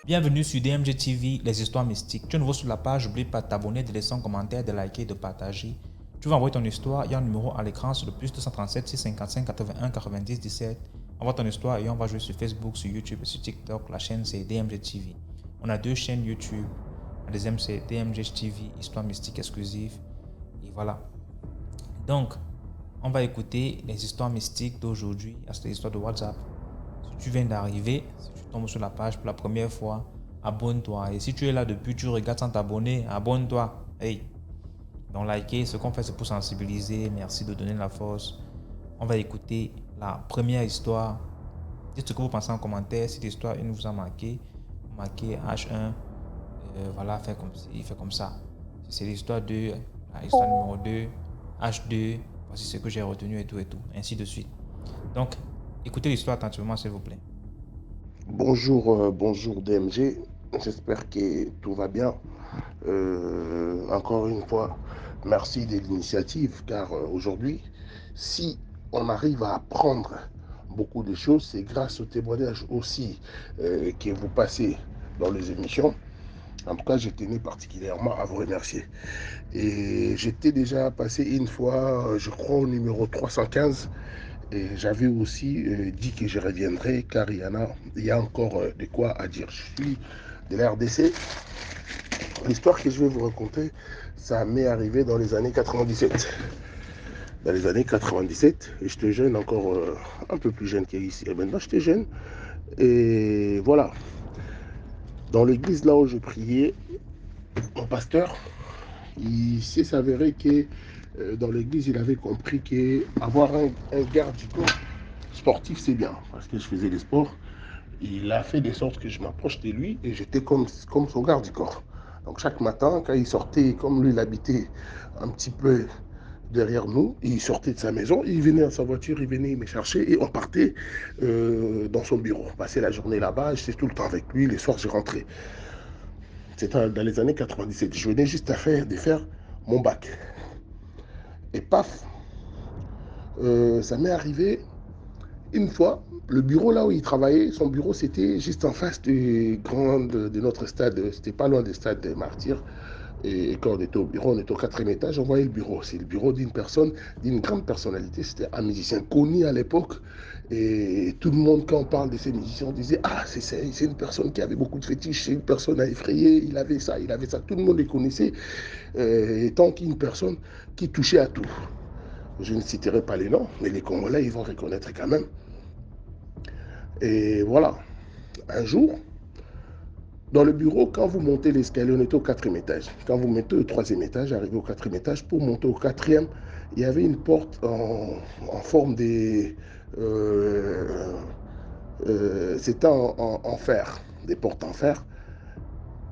Bienvenue sur DMG TV, les histoires mystiques. Tu es nouveau sur la page, n'oublie pas de t'abonner, de laisser un commentaire, de liker et de partager. Tu vas envoyer ton histoire, il y a un numéro à l'écran sur le plus 237 655 81 90 17. Envoie ton histoire et on va jouer sur Facebook, sur YouTube et sur TikTok. La chaîne c'est DMG TV. On a deux chaînes YouTube. La deuxième c'est DMG TV, histoire mystique exclusive. Et voilà. Donc, on va écouter les histoires mystiques d'aujourd'hui, c'est l'histoire de WhatsApp. Si tu viens d'arriver, si tu tombes sur la page pour la première fois, abonne-toi. Et si tu es là depuis, tu regardes sans t'abonner, abonne-toi. Hey! Donc, liker, ce qu'on fait, c'est pour sensibiliser. Merci de donner la force. On va écouter la première histoire. Dites ce que vous pensez en commentaire. Si l'histoire vous a marqué, marquez H1. Voilà, il fait comme ça. Si c'est l'histoire 2, l'histoire numéro 2, H2. Voici ce que j'ai retenu et tout, ainsi de suite. Donc, écoutez l'histoire attentivement, s'il vous plaît. Bonjour DMG, j'espère que tout va bien. Encore une fois, merci de l'initiative, car aujourd'hui, si on arrive à apprendre beaucoup de choses, c'est grâce au témoignage aussi que vous passez dans les émissions. En tout cas, je tenais particulièrement à vous remercier. Et j'étais déjà passé une fois, je crois, au numéro 315. Et j'avais aussi dit que je reviendrai car il y a encore de quoi à dire. Je suis de la RDC. L'histoire que je vais vous raconter, ça m'est arrivé dans les années 97. Dans les années 97, et j'étais jeune, encore un peu plus jeune qu'ici. Et maintenant, j'étais jeune. Et voilà. Dans l'église là où je priais, mon pasteur, il s'est avéré que dans l'église, il avait compris qu'avoir un garde du corps sportif, c'est bien. Parce que je faisais des sports. Il a fait de sorte que je m'approche de lui et j'étais comme son garde du corps. Donc chaque matin, quand il sortait, comme lui, il habitait un petit peu derrière nous, il sortait de sa maison, il venait à sa voiture, il venait me chercher et on partait dans son bureau. On passait la journée là-bas, j'étais tout le temps avec lui, les soirs je rentrais. C'était dans les années 97. Je venais juste de faire mon bac. Et paf, ça m'est arrivé une fois, le bureau là où il travaillait, son bureau c'était juste en face de notre stade. C'était pas loin du stade des Martyrs. Et quand on était au bureau, on était au quatrième étage, on voyait le bureau. C'est le bureau d'une personne, d'une grande personnalité. C'était un musicien connu à l'époque. Et tout le monde, quand on parle de ces musiciens, disait ah, c'est une personne qui avait beaucoup de fétiches, c'est une personne à effrayer, il avait ça, il avait ça. Tout le monde les connaissait, étant qu'une personne qui touchait à tout. Je ne citerai pas les noms, mais les Congolais, ils vont reconnaître quand même. Et voilà, un jour, dans le bureau, quand vous montez l'escalier, on était au quatrième étage. Quand vous montez au troisième étage, arrivé au quatrième étage, pour monter au quatrième, il y avait une porte en forme de... euh, c'était en fer, des portes en fer,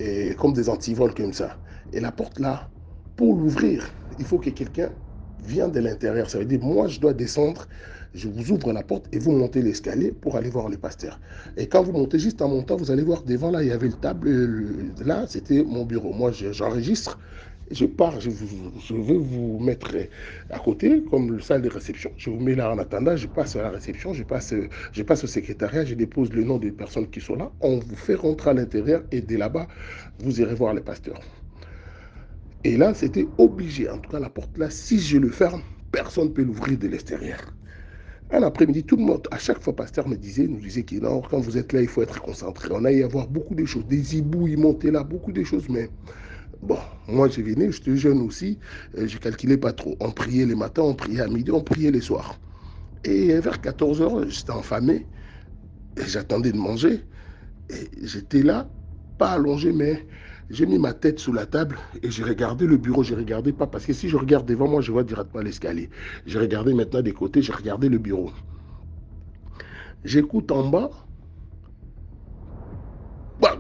et comme des antivols comme ça. Et la porte là, pour l'ouvrir, il faut que quelqu'un vienne de l'intérieur. Ça veut dire, moi, je dois descendre, je vous ouvre la porte et vous montez l'escalier pour aller voir le pasteur. Et quand vous montez, juste en montant, vous allez voir devant, là, il y avait le table. Là, c'était mon bureau. Moi, j'enregistre. Je pars, je veux vous mettre à côté, comme le salle de réception. Je vous mets là en attendant, je passe à la réception, je passe au secrétariat, je dépose le nom des personnes qui sont là. On vous fait rentrer à l'intérieur et dès là-bas, vous irez voir les pasteurs. Et là, c'était obligé. En tout cas, la porte là, si je le ferme, personne ne peut l'ouvrir de l'extérieur. Un après-midi, tout le monde, à chaque fois, pasteur nous disait que non, quand vous êtes là, il faut être concentré. On a y avoir beaucoup de choses, des hiboux, ils montaient là, beaucoup de choses, mais bon, moi, je venais, j'étais jeune aussi, je calculais pas trop. On priait les matins, on priait à midi, on priait les soirs. Et vers 14 heures, j'étais affamé, et j'attendais de manger, et j'étais là, pas allongé, mais j'ai mis ma tête sous la table et j'ai regardé le bureau. Je regardais pas parce que si je regarde devant moi, je vois directement l'escalier. J'ai regardé maintenant des côtés, j'ai regardé le bureau. J'écoute en bas, bac,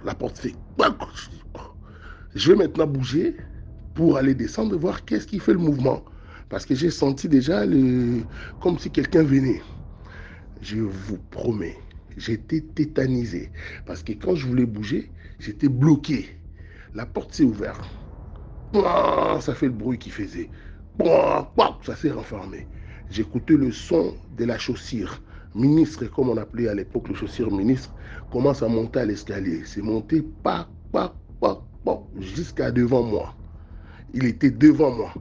la porte fait bac. Je vais maintenant bouger pour aller descendre, voir qu'est-ce qui fait le mouvement. Parce que j'ai senti déjà comme si quelqu'un venait. Je vous promets, j'étais tétanisé. Parce que quand je voulais bouger, j'étais bloqué. La porte s'est ouverte. Ça fait le bruit qu'il faisait. Ça s'est renfermé. j'écoutais le son de la chaussure. Ministre, comme on appelait à l'époque le chaussure ministre, commence à monter à l'escalier. C'est monté jusqu'à devant moi. Il était devant moi.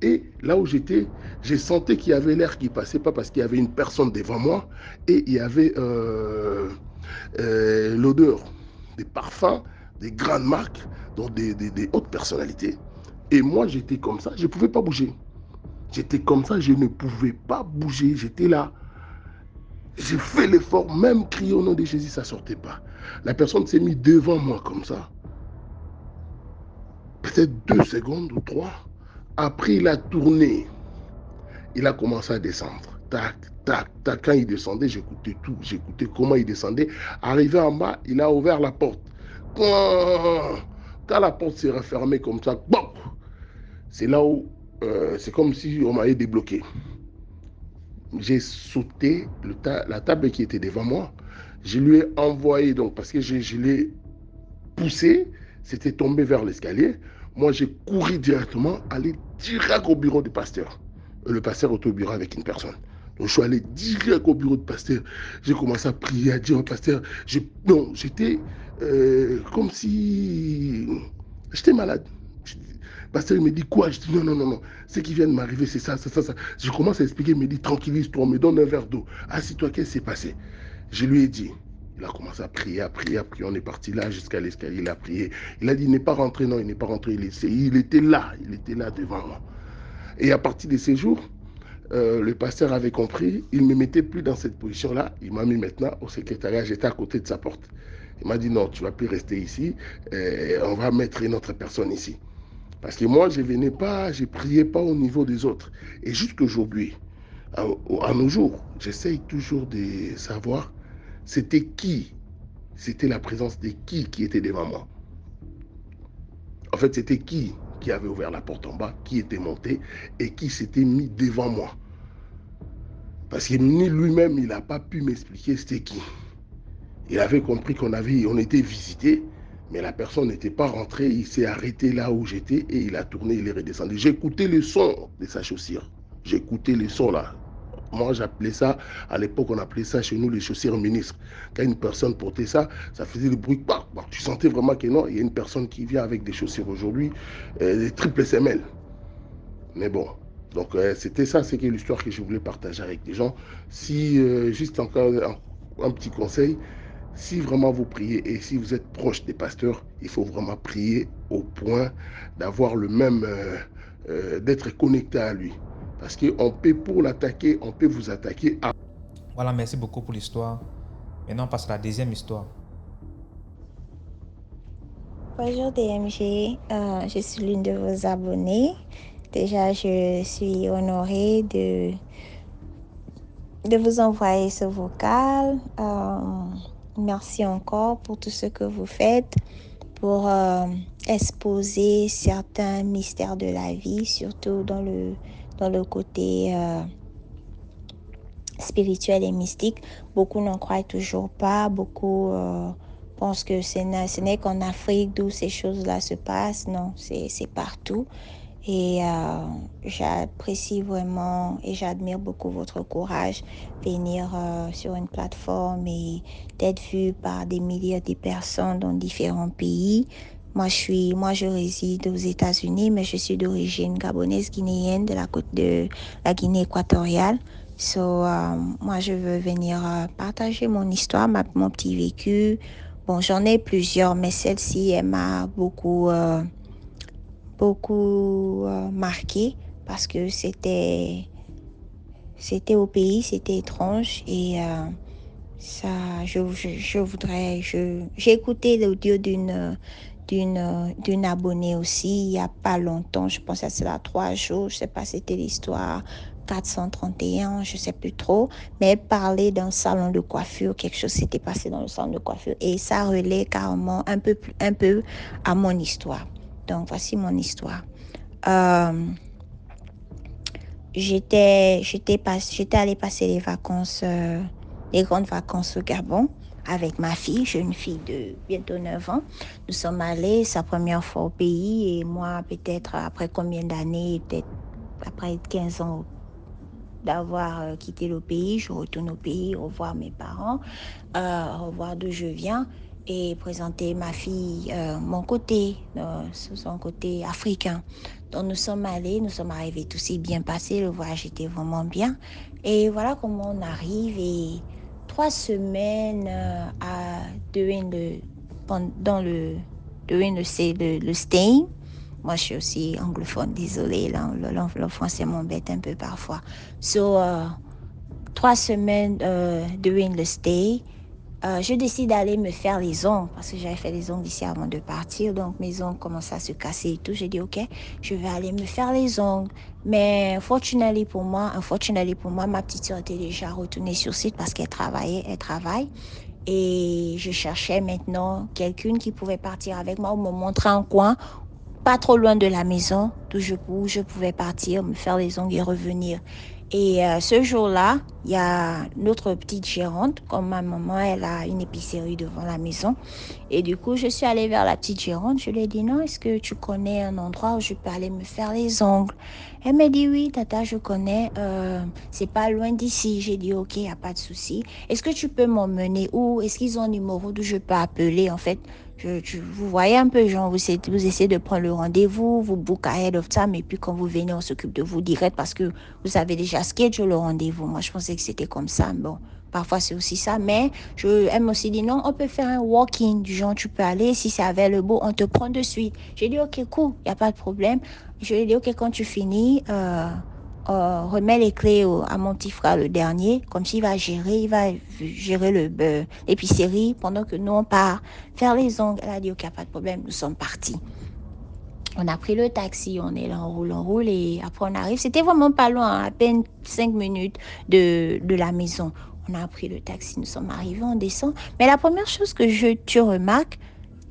Et là où j'étais, j'ai senti qu'il y avait l'air qui passait, pas parce qu'il y avait une personne devant moi, et il y avait l'odeur des parfums, des grandes marques, donc des hautes personnalités. Et moi, j'étais comme ça, je ne pouvais pas bouger. J'étais comme ça, je ne pouvais pas bouger. J'étais là. J'ai fait l'effort, même crier au nom de Jésus, ça ne sortait pas. La personne s'est mise devant moi comme ça. Peut-être 2 secondes ou 3. Après, il a tourné. Il a commencé à descendre. Tac, tac, tac. Quand il descendait, j'écoutais tout. J'écoutais comment il descendait. Arrivé en bas, il a ouvert la porte. Quand la porte s'est refermée comme ça, bon, c'est là où c'est comme si on m'avait débloqué. J'ai sauté la table qui était devant moi. Je lui ai envoyé, donc, parce que je l'ai poussé, c'était tombé vers l'escalier. Moi, j'ai couru directement, allé direct au bureau du pasteur. Le pasteur était au bureau avec une personne. Donc, je suis allé direct au bureau du pasteur. J'ai commencé à prier, à dire au pasteur. Non, j'étais comme si j'étais malade. Le pasteur il me dit quoi? Je dis non, non, non, non. Ce qui vient de m'arriver, c'est ça, ça, ça, ça. Je commence à expliquer, il me dit tranquillise-toi, on me donne un verre d'eau. Assis-toi, qu'est-ce qui s'est passé? Je lui ai dit. Il a commencé à prier, à prier, à prier. On est parti là jusqu'à l'escalier, il a prié. Il a dit, il n'est pas rentré, non, il n'est pas rentré. Il était là devant moi. Et à partir de ces jours, le pasteur avait compris, il ne me mettait plus dans cette position-là. Il m'a mis maintenant au secrétariat, j'étais à côté de sa porte. Il m'a dit, non, tu ne vas plus rester ici, on va mettre une autre personne ici. Parce que moi, je venais pas, je priais pas au niveau des autres. Et jusqu'aujourd'hui, à nos jours, j'essaye toujours de savoir c'était qui, c'était la présence de qui était devant moi. En fait, c'était qui avait ouvert la porte en bas, qui était monté et qui s'était mis devant moi. Parce que ni lui-même, il n'a pas pu m'expliquer c'était qui. Il avait compris on était visité, mais la personne n'était pas rentrée. Il s'est arrêté là où j'étais et il a tourné, il est redescendu. J'écoutais le son de sa chaussure. J'écoutais le son là. Moi, j'appelais ça, à l'époque, on appelait ça chez nous les chaussures ministres. Quand une personne portait ça, ça faisait le bruit. Tu sentais vraiment que non, il y a une personne qui vient avec des chaussures aujourd'hui, des triple semelles. Mais bon, donc c'était ça, c'est l'histoire que je voulais partager avec les gens. Si, juste encore un petit conseil, si vraiment vous priez et si vous êtes proche des pasteurs, il faut vraiment prier au point d'avoir le même, d'être connecté à lui. Parce qu'on peut, pour l'attaquer, on peut vous attaquer. Voilà, merci beaucoup pour l'histoire. Maintenant, on passe à la deuxième histoire. Bonjour DMG, je suis l'une de vos abonnés. Déjà, je suis honorée de vous envoyer ce vocal. Merci encore pour tout ce que vous faites, pour exposer certains mystères de la vie, surtout dans le côté spirituel et mystique. Beaucoup n'en croient toujours pas, beaucoup pensent que ce n'est qu'en Afrique d'où ces choses-là se passent. Non, c'est partout. Et j'apprécie vraiment et j'admire beaucoup votre courage venir sur une plateforme et d'être vu par des milliers de personnes dans différents pays. Moi, je réside aux États-Unis, mais je suis d'origine gabonaise, guinéenne, de la côte de la Guinée équatoriale. Moi, je veux venir partager mon histoire, mon petit vécu. Bon, j'en ai plusieurs, mais celle-ci, elle m'a beaucoup marqué parce que c'était au pays, c'était étrange et ça, j'ai écouté l'audio d'une abonnée aussi il y a pas longtemps, je pense à cela 3 jours, je sais pas, c'était l'histoire 431, je sais plus trop, mais elle parlait d'un salon de coiffure, quelque chose s'était passé dans le salon de coiffure et ça relaie carrément un peu à mon histoire. Donc voici mon histoire. Euh, j'étais allée passer les grandes vacances au Gabon avec ma fille, jeune fille de bientôt 9 ans. Nous sommes allés sa première fois au pays et moi, peut-être après combien d'années, peut-être après 15 ans d'avoir quitté le pays. Je retourne au pays, revoir mes parents, revoir d'où je viens et présenter ma fille, mon côté, son côté africain. Donc nous sommes arrivés, tout s'est bien passé, le voyage était vraiment bien. Et voilà comment on arrive et 3 semaines à during le, pendant during le staying. Moi, je suis aussi anglophone, désolée, le français m'embête un peu parfois. So, 3 semaines during the stay, je décide d'aller me faire les ongles parce que j'avais fait les ongles ici avant de partir. Donc, mes ongles commençaient à se casser et tout. J'ai dit, OK, je vais aller me faire les ongles. Mais unfortunately pour moi, ma petite soeur était déjà retournée sur site parce qu'elle travaille. Et je cherchais maintenant quelqu'un qui pouvait partir avec moi ou me montrer un coin pas trop loin de la maison, où je pouvais partir, me faire les ongles et revenir. Et ce jour-là, il y a notre petite gérante, comme ma maman, elle a une épicerie devant la maison. Et du coup, je suis allée vers la petite gérante. Je lui ai dit, non, est-ce que tu connais un endroit où je peux aller me faire les ongles? Elle m'a dit, oui, tata, je connais. C'est pas loin d'ici. J'ai dit, ok, il n'y a pas de souci. Est-ce que tu peux m'emmener où? Est-ce qu'ils ont un numéro d'où je peux appeler? En fait, vous voyez un peu, genre, vous essayez de prendre le rendez-vous, vous book ahead of time, et puis quand vous venez, on s'occupe de vous direct parce que vous avez déjà schedule le rendez-vous. Moi, je pensais que c'était comme ça. Bon, parfois, c'est aussi ça. Mais elle m'a aussi dit, non, on peut faire un walk-in, du genre, tu peux aller, si c'est avec le beau, on te prend de suite. J'ai dit, ok, cool, il n'y a pas de problème. Je lui ai dit, ok, quand tu finis, remets les clés à mon petit frère, le dernier, comme s'il va gérer l'épicerie pendant que nous, on part faire les ongles. Elle a dit, ok, pas de problème, nous sommes partis. On a pris le taxi, on est là, on roule et après on arrive. C'était vraiment pas loin, à peine 5 minutes de la maison. On a pris le taxi, nous sommes arrivés, on descend. Mais la première chose que tu remarques,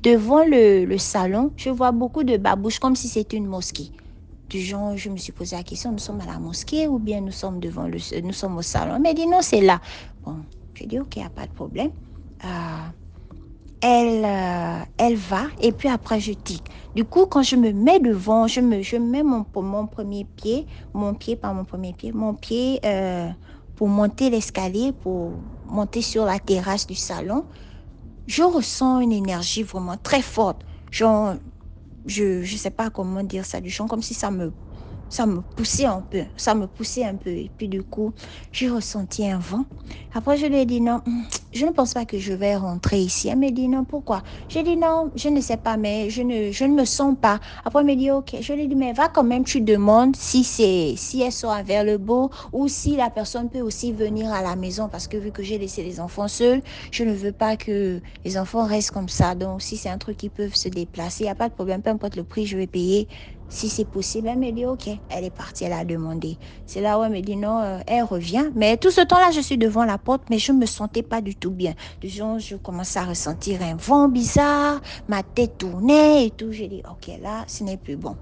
devant le salon, je vois beaucoup de babouches, comme si c'était une mosquée. Du genre, je me suis posé la question, nous sommes à la mosquée ou bien nous sommes au salon. Elle m'a dit, non, c'est là. Bon, j'ai dit, ok, il n'y a pas de problème. Euh, elle va et puis après je tic. Du coup, quand je me mets devant, je mets mon premier pied, mon pied pour monter l'escalier, pour monter sur la terrasse du salon. Je ressens une énergie vraiment très forte. Genre, je sais pas comment dire ça, du genre comme si ça me poussait un peu, ça me poussait un peu. Et puis du coup, j'ai ressenti un vent. Après, je lui ai dit non, je ne pense pas que je vais rentrer ici. Elle me dit non, pourquoi? J'ai dit non, je ne sais pas, mais je ne me sens pas. Après, elle me dit ok. Je lui ai dit mais va quand même, tu demandes si elles sont vers le beau ou si la personne peut aussi venir à la maison parce que vu que j'ai laissé les enfants seuls, je ne veux pas que les enfants restent comme ça. Donc, si c'est un truc qui peuvent se déplacer, il n'y a pas de problème, peu importe le prix, je vais payer. Si c'est possible, elle me dit ok. Elle est partie, elle a demandé. C'est là où elle me dit non, elle revient. Mais tout ce temps-là, je suis devant la porte, mais je ne me sentais pas du tout bien. Du genre, je commençais à ressentir un vent bizarre, ma tête tournait et tout. J'ai dit ok, là, ce n'est plus bon.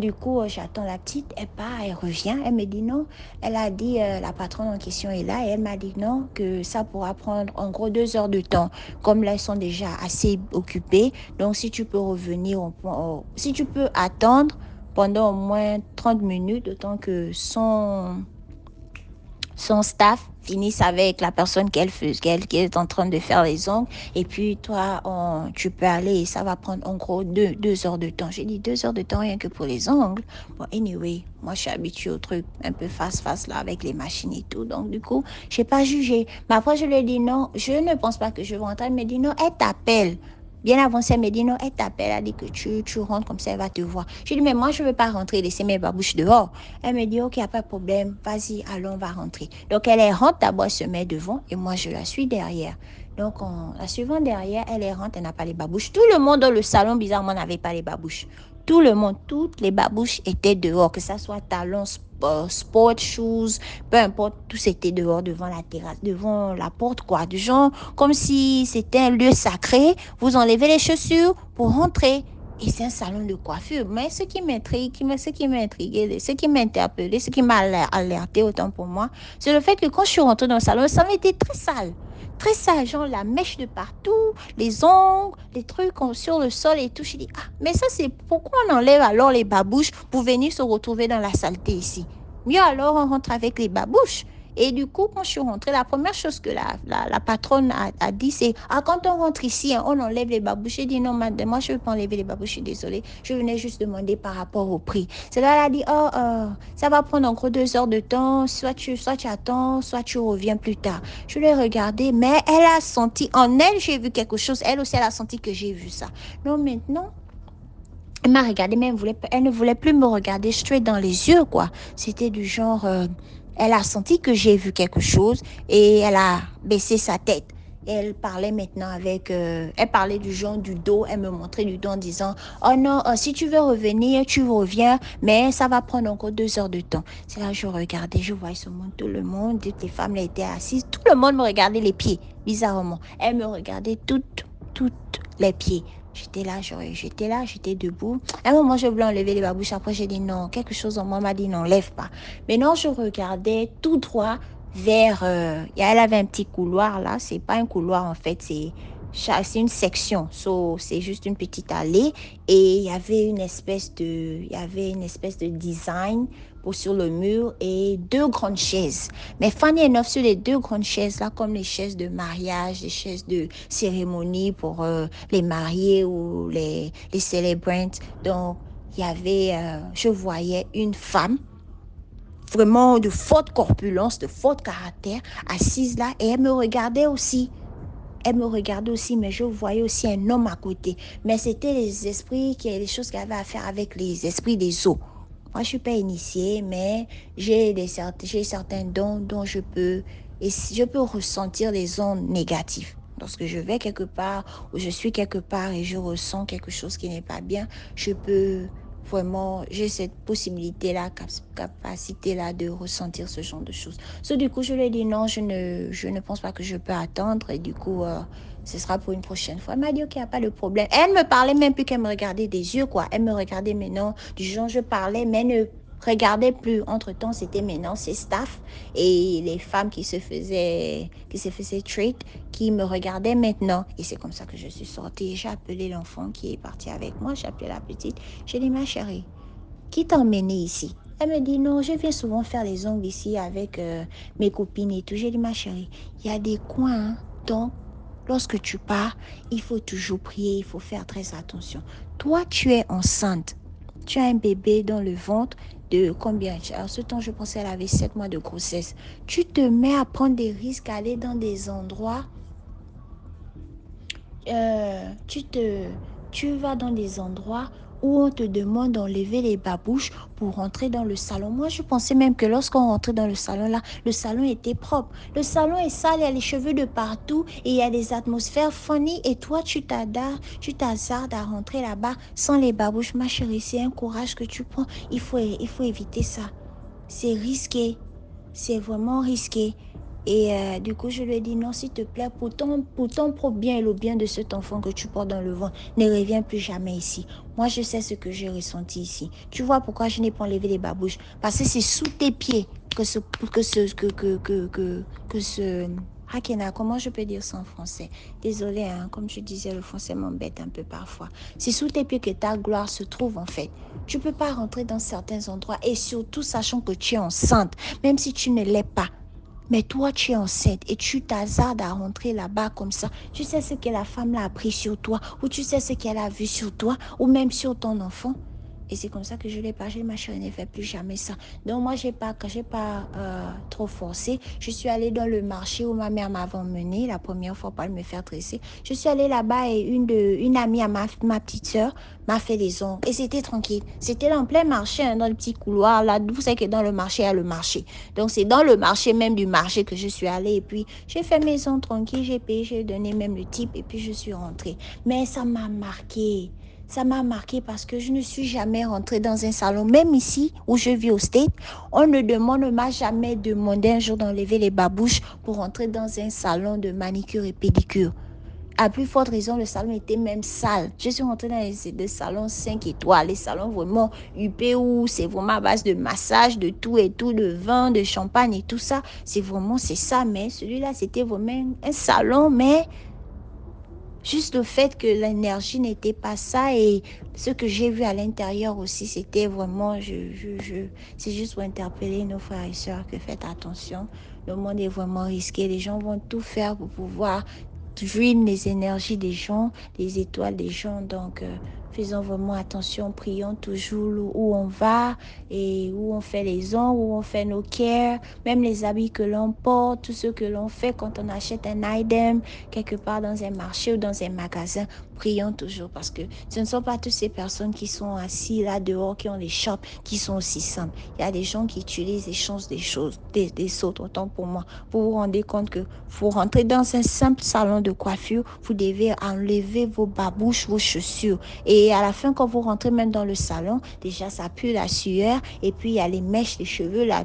Du coup, j'attends la petite, elle part, elle revient. Elle me dit non. Elle a dit, la patronne en question est là et elle m'a dit non, que ça pourra prendre en gros 2 heures de temps. Comme là, ils sont déjà assez occupés. Donc, si tu peux revenir, si tu peux attendre pendant au moins 30 minutes, autant que son staff finisse avec la personne qui est en train de faire les ongles. Et puis, toi, tu peux aller et ça va prendre en gros 2 heures de temps. J'ai dit 2 heures de temps rien que pour les ongles. Bon, anyway, moi, je suis habituée au truc un peu face-face là avec les machines et tout. Donc, du coup, je n'ai pas jugé. Mais après, je lui ai dit non, je ne pense pas que je vais rentrer. Elle me dit non, elle t'appelle. Bien avancé, elle me dit non, elle t'appelle, elle dit que tu rentres comme ça, elle va te voir. Je dis, mais moi, je ne veux pas rentrer, laisser mes babouches dehors. Elle me dit, ok, il n'y a pas de problème, vas-y, allons, on va rentrer. Donc, elle rentre, d'abord, elle se met devant et moi, je la suis derrière. Donc, la suivant derrière, elle rentre, elle n'a pas les babouches. Tout le monde dans le salon, bizarrement, n'avait pas les babouches. Tout le monde, toutes les babouches étaient dehors, que ça soit talons, sport shoes, peu importe, tout c'était dehors, devant la terrasse, devant la porte, quoi. Du genre, comme si c'était un lieu sacré. Vous enlevez les chaussures pour rentrer. Et c'est un salon de coiffure. Mais ce qui m'intrigue, ce qui m'a intrigué, ce qui m'a interpellé, ce qui m'a alerté autant pour moi, c'est le fait que quand je suis rentrée dans le salon était très sale. Très sale, genre la mèche de partout, les ongles, les trucs sur le sol et tout. Je dis, ah, mais ça c'est pourquoi on enlève alors les babouches pour venir se retrouver dans la saleté ici. Mieux alors, on rentre avec les babouches. Et du coup, quand je suis rentrée, la première chose que la patronne a dit, c'est quand on rentre ici, hein, on enlève les babouches. J'ai dit non, madame, moi, je ne veux pas enlever les babouches, je suis désolée. Je venais juste demander par rapport au prix. C'est là, elle a dit ça va prendre encore 2 heures de temps. Soit tu attends, soit tu reviens plus tard. Je l'ai regardé, mais elle a senti, en elle, j'ai vu quelque chose. Elle aussi, elle a senti que j'ai vu ça. Donc maintenant, elle m'a regardé, mais elle ne voulait plus me regarder straight dans les yeux, quoi. C'était du genre, elle a senti que j'ai vu quelque chose et elle a baissé sa tête. Et elle parlait maintenant elle parlait du genre du dos, elle me montrait du dos en disant, oh non, si tu veux revenir, tu reviens, mais ça va prendre encore 2 heures de temps. C'est là que je regardais, je voyais tout le monde, toutes les femmes là étaient assises, tout le monde me regardait les pieds, bizarrement. Elle me regardait toutes les pieds. J'étais debout. À un moment, je voulais enlever les babouches. Après, j'ai dit non. Quelque chose en moi m'a dit non, lève pas. Maintenant, je regardais tout droit vers... elle avait un petit couloir là. C'est pas un couloir en fait, c'est une section. C'est juste une petite allée. Et il y avait une espèce de design sur le mur et 2 grandes chaises. Mais funny enough, sur les 2 grandes chaises là, comme les chaises de mariage, les chaises de cérémonie pour les mariés ou les celebrants. Donc, je voyais une femme vraiment de forte corpulence, de fort caractère, assise là, et elle me regardait aussi. Mais je voyais aussi un homme à côté. Mais c'était les choses qui avaient à faire avec les esprits des eaux. Moi, je suis pas initiée, mais j'ai certains dons dont je peux ressentir les ondes négatives. Lorsque je vais quelque part ou je suis quelque part et je ressens quelque chose qui n'est pas bien, j'ai cette possibilité-là, capacité-là de ressentir ce genre de choses. Du coup, je lui ai dit non, je ne pense pas que je peux attendre et du coup, ce sera pour une prochaine fois. Elle m'a dit ok, il n'y a pas de problème. Elle me parlait même plus qu'elle me regardait des yeux, quoi. Elle me regardait maintenant, du genre je parlais, mais ne regardait plus. Entre-temps, c'était maintenant ses staff et les femmes qui se faisaient treat, qui me regardaient maintenant. Et c'est comme ça que je suis sortie. J'ai appelé l'enfant qui est parti avec moi. J'ai appelé la petite. J'ai dit, ma chérie, qui t'a emmené ici? Elle me dit, non, je viens souvent faire les ongles ici avec mes copines et tout. J'ai dit, ma chérie, il y a des coins, hein. Donc, lorsque tu pars, il faut toujours prier, il faut faire très attention. Toi, tu es enceinte. Tu as un bébé dans le ventre de combien? À ce temps, je pensais qu'elle avait 7 mois de grossesse. Tu te mets à prendre des risques, à aller dans des endroits. Tu vas dans des endroits où on te demande d'enlever les babouches pour rentrer dans le salon. Moi, je pensais même que lorsqu'on rentrait dans le salon, là, le salon était propre. Le salon est sale, il y a les cheveux de partout et il y a des atmosphères funny. Et toi, tu t'hasardes à rentrer là-bas sans les babouches. Ma chérie, c'est un courage que tu prends. Il faut éviter ça. C'est risqué. C'est vraiment risqué. Et du coup, je lui ai dit non, s'il te plaît, pour ton propre bien et le bien de cet enfant que tu portes dans le ventre, ne reviens plus jamais ici. Moi, je sais ce que j'ai ressenti ici. Tu vois pourquoi je n'ai pas enlevé les babouches? Parce que c'est sous tes pieds Hakena, comment je peux dire ça en français? Désolée, hein, comme je disais, le français m'embête un peu parfois. C'est sous tes pieds que ta gloire se trouve en fait. Tu ne peux pas rentrer dans certains endroits et surtout sachant que tu es enceinte, même si tu ne l'es pas. Mais toi, tu es enceinte et tu t'hasardes à rentrer là-bas comme ça. Tu sais ce que la femme l'a appris sur toi ou tu sais ce qu'elle a vu sur toi ou même sur ton enfant. Et c'est comme ça que je l'ai pas. J'ai dit, ma chérie, ne fais plus jamais ça. Donc moi, j'ai pas trop forcé. Je suis allée dans le marché où ma mère m'avait emmenée la première fois pour aller me faire dresser. Je suis allée là-bas et une amie à ma petite sœur m'a fait les ongles. Et c'était tranquille. C'était en plein marché, hein, dans le petit couloir. Là, vous savez que dans le marché, il y a le marché. Donc c'est dans le marché même du marché que je suis allée. Et puis, j'ai fait mes ongles tranquilles. J'ai payé, j'ai donné même le type. Et puis, je suis rentrée. Mais ça m'a marqué. Ça m'a marqué parce que je ne suis jamais rentrée dans un salon. Même ici, où je vis au State, on ne m'a jamais demandé un jour d'enlever les babouches pour rentrer dans un salon de manicure et pédicure. À plus forte raison, le salon était même sale. Je suis rentrée dans des salons 5 étoiles, les salons vraiment huppés où c'est vraiment à base de massage, de tout et tout, de vin, de champagne et tout ça. C'est ça. Mais celui-là, c'était vraiment un salon, mais Juste le fait que l'énergie n'était pas ça et ce que j'ai vu à l'intérieur aussi, c'était vraiment, c'est juste pour interpeller nos frères et sœurs que faites attention. Le monde est vraiment risqué. Les gens vont tout faire pour pouvoir drain les énergies des gens, les étoiles des gens. Donc, faisons vraiment attention, prions toujours où on va et où on fait les ongles, où on fait nos cares, même les habits que l'on porte, tout ce que l'on fait quand on achète un item quelque part dans un marché ou dans un magasin. Prions toujours parce que ce ne sont pas toutes ces personnes qui sont assises là dehors, qui ont des shops, qui sont aussi simples. Il y a des gens qui utilisent et changent des choses, des autres, autant pour moi. Vous vous rendez compte que vous rentrez dans un simple salon de coiffure, vous devez enlever vos babouches, vos chaussures. Et à la fin, quand vous rentrez même dans le salon, déjà ça pue la sueur et puis il y a les mèches, les cheveux, la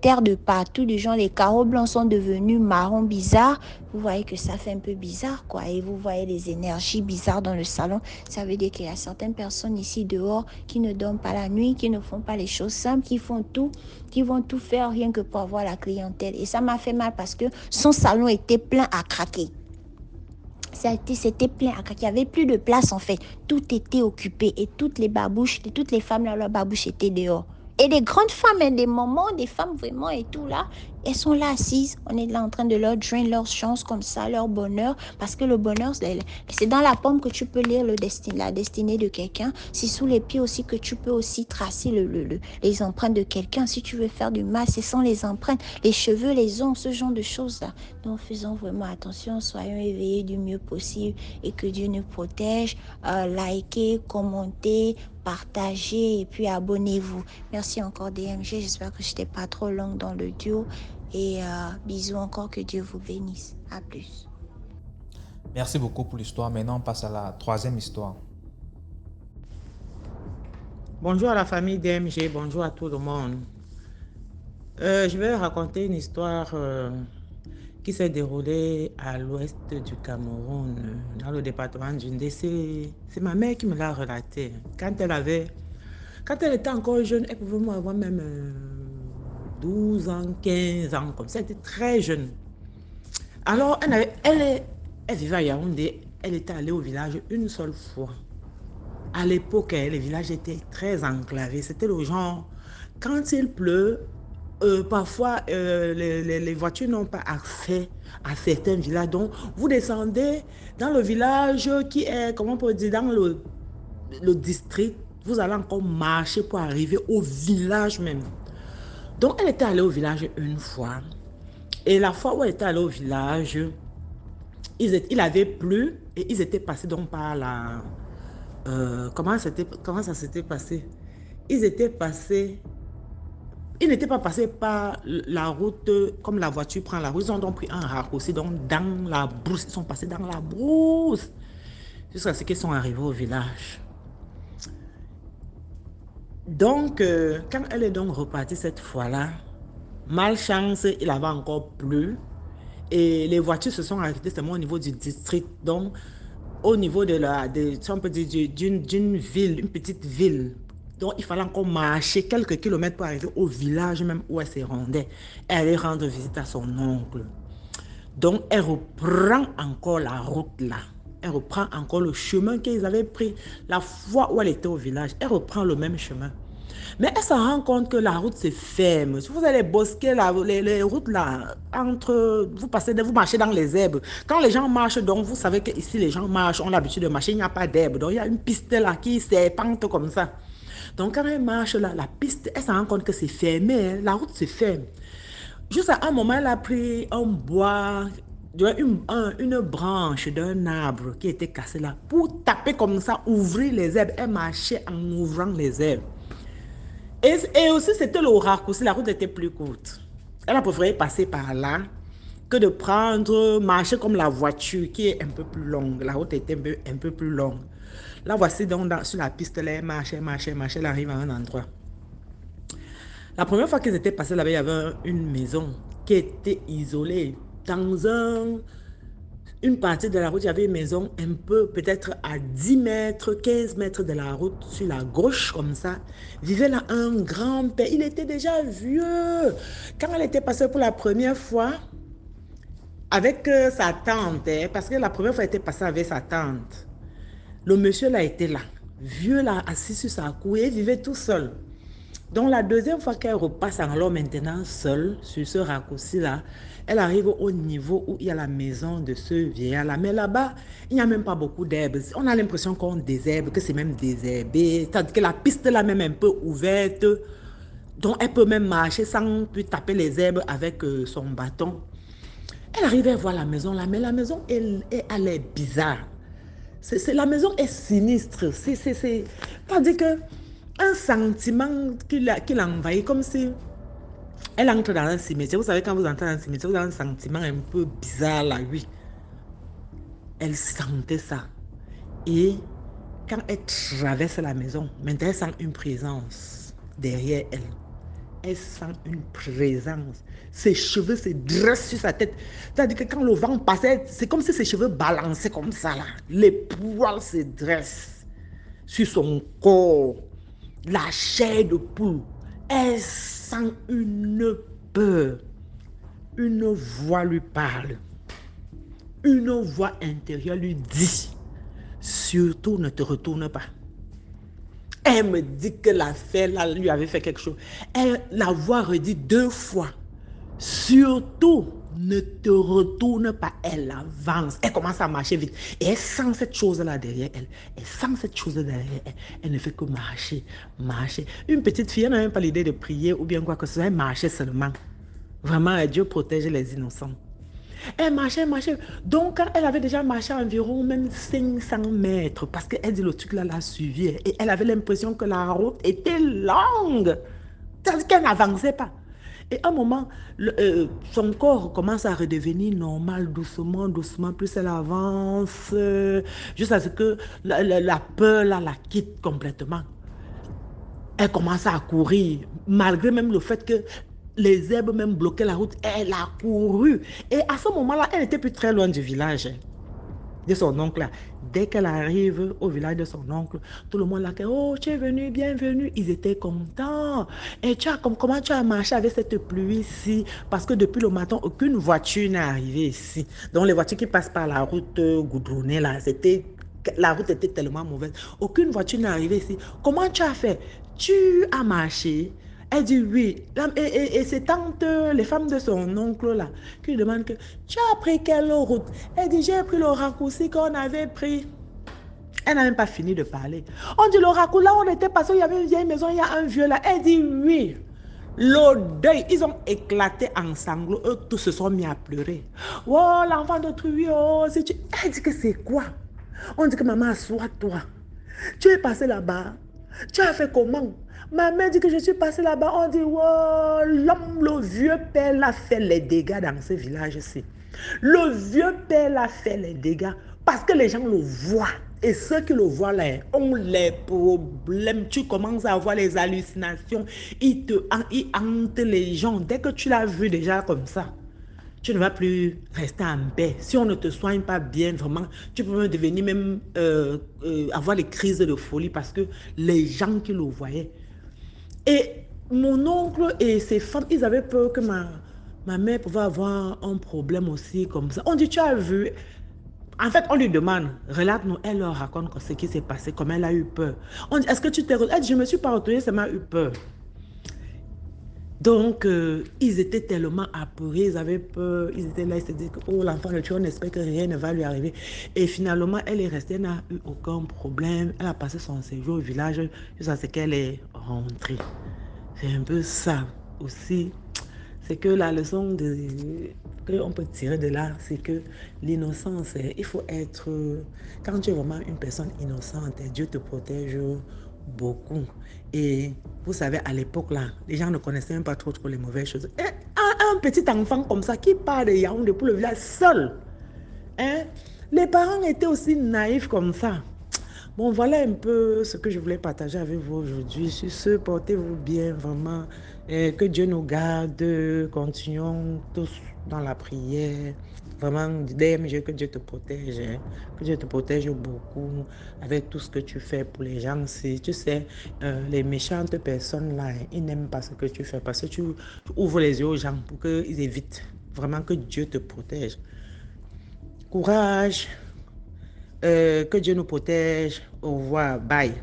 terre de partout, du genre les carreaux blancs sont devenus marron bizarres. Vous voyez que ça fait un peu bizarre, quoi. Et vous voyez les énergies bizarres dans le salon. Ça veut dire qu'il y a certaines personnes ici dehors qui ne dorment pas la nuit, qui ne font pas les choses simples, qui font tout, qui vont tout faire rien que pour avoir la clientèle. Et ça m'a fait mal parce que son salon était plein à craquer. C'était plein à craquer. Il n'y avait plus de place en fait. Tout était occupé et toutes les babouches, toutes les femmes là, leurs babouches étaient dehors. Et des grandes femmes, et des mamans, des femmes vraiment et tout là, elles sont là assises. On est là en train de leur drain leur chance comme ça, leur bonheur. Parce que le bonheur, c'est dans la pomme que tu peux lire la destinée de quelqu'un. C'est sous les pieds aussi que tu peux aussi tracer les empreintes de quelqu'un. Si tu veux faire du mal, ce sont les empreintes, les cheveux, les ongles, ce genre de choses-là. Donc faisons vraiment attention, soyons éveillés du mieux possible et que Dieu nous protège. Likez, commentez, partagez et puis abonnez-vous. Merci encore DMG, j'espère que je n'étais pas trop longue dans le duo. Et bisous encore, que Dieu vous bénisse. À plus. Merci beaucoup pour l'histoire. Maintenant, on passe à la troisième histoire. Bonjour à la famille DMG, bonjour à tout le monde. Je vais raconter une histoire qui s'est déroulée à l'ouest du Cameroun, dans le département d'Undé. C'est ma mère qui me l'a relaté. Quand elle était encore jeune, elle pouvait avoir même 12 ans, 15 ans, comme ça. Elle était très jeune. Alors, elle vivait à Yaoundé. Elle était allée au village une seule fois. À l'époque, les villages étaient très enclavés. C'était le genre, quand il pleut, parfois les voitures n'ont pas accès à certains villages. Donc, vous descendez dans le village qui est, comment on peut dire, dans le district. Vous allez encore marcher pour arriver au village même. Donc, elle était allée au village une fois. Et la fois où elle était allée au village, il avait plu et ils étaient passés donc par la... comment ça s'était passé? Ils étaient passés... Ils n'étaient pas passés par la route comme la voiture prend la route. Ils ont donc pris un raccourci donc dans la brousse. Ils sont passés dans la brousse jusqu'à ce qu'ils sont arrivés au village. Donc, quand elle est donc repartie cette fois-là, malchance, il avait encore plu. Et les voitures se sont arrêtées seulement au niveau du district. Donc, au niveau si on peut dire, d'une ville, une petite ville. Donc, il fallait encore marcher quelques kilomètres pour arriver au village même où elle se rendait. Elle allait rendre visite à son oncle. Donc, elle reprend encore la route là. Elle reprend encore le chemin qu'ils avaient pris la fois où elle était au village. Elle reprend le même chemin. Mais elle se rend compte que la route se ferme. Si vous allez bosquer les routes là, vous marchez dans les herbes. Quand les gens marchent, donc vous savez qu'ici les gens marchent, ont l'habitude de marcher, il n'y a pas d'herbe. Donc il y a une piste là qui serpente comme ça. Donc quand elle marche là, la piste, elle se rend compte que c'est fermé, hein, la route se ferme. Juste à un moment, elle a pris un bois, une branche d'un arbre qui était cassée là, pour taper comme ça, ouvrir les herbes. Elle marchait en ouvrant les herbes. Et aussi, c'était le raccourci, la route était plus courte. Elle a préféré passer par là que de marcher comme la voiture qui est un peu plus longue. La route était un peu plus longue. Là, voici donc sur la piste, là, elle marchait, elle arrive à un endroit. La première fois qu'ils étaient passés là-bas, il y avait une maison qui était isolée. Dans une partie de la route, il y avait une maison un peu, peut-être à 10 mètres, 15 mètres de la route, sur la gauche, comme ça. Vivait là un grand-père. Il était déjà vieux. Quand elle était passée pour la première fois, avec sa tante, hein, parce que la première fois, elle était passée avec sa tante. Le monsieur là était là, vieux là, assis sur sa cour, et il vivait tout seul. Donc la deuxième fois qu'elle repasse alors maintenant seule sur ce raccourci-là, elle arrive au niveau où il y a la maison de ce vieillard-là. Mais là-bas, il n'y a même pas beaucoup d'herbes. On a l'impression qu'on désherbe, que c'est même désherbé. Tandis que la piste là même un peu ouverte. Donc elle peut même marcher sans plus taper les herbes avec son bâton. Elle arrive à voir la maison là, mais la maison, elle est bizarre. La maison est sinistre. Pas dire que un sentiment qu'il a envahi, comme si elle entre dans un cimetière. Vous savez, quand vous entrez dans un cimetière, vous avez un sentiment un peu bizarre là, oui. Elle sentait ça. Et quand elle traverse la maison, maintenant elle sent une présence derrière elle. Elle sent une présence. Ses cheveux se dressent sur sa tête. C'est-à-dire que quand le vent passait, c'est comme si ses cheveux balançaient comme ça là. Les poils se dressent sur son corps. La chair de poule. Elle sent une peur. Une voix lui parle. Une voix intérieure lui dit, surtout ne te retourne pas. Elle me dit que l'affaire là lui avait fait quelque chose. La voix redit 2 fois. Surtout, ne te retourne pas. Elle avance. Elle commence à marcher vite. Et elle sent cette chose-là derrière elle. Elle sent cette chose derrière elle. Elle ne fait que marcher, marcher. Une petite fille, elle n'a même pas l'idée de prier ou bien quoi que ce soit. Elle marchait seulement. Vraiment, Dieu protège les innocents. Elle marchait, marchait. Donc, quand elle avait déjà marché environ même 500 mètres, parce qu'elle dit le truc là l'a suivi, et elle avait l'impression que la route était longue, c'est-à-dire qu'elle n'avançait pas. Et à un moment, son corps commence à redevenir normal, doucement, doucement, plus elle avance, jusqu'à ce que la peur là la quitte complètement. Elle commence à courir, malgré même le fait que les herbes même bloquaient la route. Elle a couru. Et à ce moment-là, elle n'était plus très loin du village de son oncle là. Dès qu'elle arrive au village de son oncle, tout le monde l'a dit, oh, tu es venu, bienvenue. Ils étaient contents. Et comment tu as marché avec cette pluie ici? Parce que depuis le matin, aucune voiture n'est arrivée ici. Donc les voitures qui passent par la route goudronnée là, la route était tellement mauvaise. Aucune voiture n'est arrivée ici. Comment tu as fait? Tu as marché? Elle dit oui. Et ses tantes, les femmes de son oncle là, qui lui demandent que tu as pris quelle route? Elle dit j'ai pris le raccourci qu'on avait pris. Elle n'a même pas fini de parler. On dit le raccourci, là on était passé, il y avait une vieille maison, il y a un vieux là. Elle dit oui. Le deuil, ils ont éclaté en sanglots. Eux tous se sont mis à pleurer. Oh, l'enfant de Truy, oh, c'est tu. Elle dit que c'est quoi? On dit que maman, assois-toi. Tu es passé là-bas. Tu as fait comment? Ma mère dit que je suis passé là-bas. On dit, oh, l'homme, le vieux père, a fait les dégâts dans ce village-ci. Le vieux père a fait les dégâts parce que les gens le voient. Et ceux qui le voient là ont les problèmes. Tu commences à avoir les hallucinations. Ils hantent les gens. Dès que tu l'as vu déjà comme ça, tu ne vas plus rester en paix. Si on ne te soigne pas bien, vraiment, tu peux devenir même avoir des crises de folie parce que les gens qui le voyaient. Et mon oncle et ses femmes, ils avaient peur que ma mère pouvait avoir un problème aussi comme ça. On dit, tu as vu? En fait, on lui demande, relate-nous, elle leur raconte ce qui s'est passé, comment elle a eu peur. On dit, est-ce que tu t'es... Elle dit, je ne me suis pas retournée, ça m'a eu peur. Donc, ils étaient tellement apeurés, ils avaient peur, ils étaient là, ils se disaient que oh, l'enfant de Dieu, on espère que rien ne va lui arriver. Et finalement, elle est restée, elle n'a eu aucun problème. Elle a passé son séjour au village jusqu'à ce qu'elle est rentrée. C'est un peu ça aussi. C'est que la leçon qu'on peut tirer de là, c'est que l'innocence, il faut être... Quand tu es vraiment une personne innocente, Dieu te protège beaucoup. Et vous savez, à l'époque là, les gens ne connaissaient même pas trop les mauvaises choses. Et un petit enfant comme ça qui part de Yaoundé pour le village seul, hein, les parents étaient aussi naïfs comme ça. Bon, voilà un peu ce que je voulais partager avec vous aujourd'hui. Sur ce, portez-vous bien, vraiment. Et que Dieu nous garde. Continuons tous dans la prière. Vraiment, DMG, que Dieu te protège. Hein. Que Dieu te protège beaucoup avec tout ce que tu fais pour les gens. Si tu sais, les méchantes personnes là, ils n'aiment pas ce que tu fais parce que tu ouvres les yeux aux gens pour qu'ils évitent Vraiment que Dieu te protège. Courage. Que Dieu nous protège. Au revoir. Bye.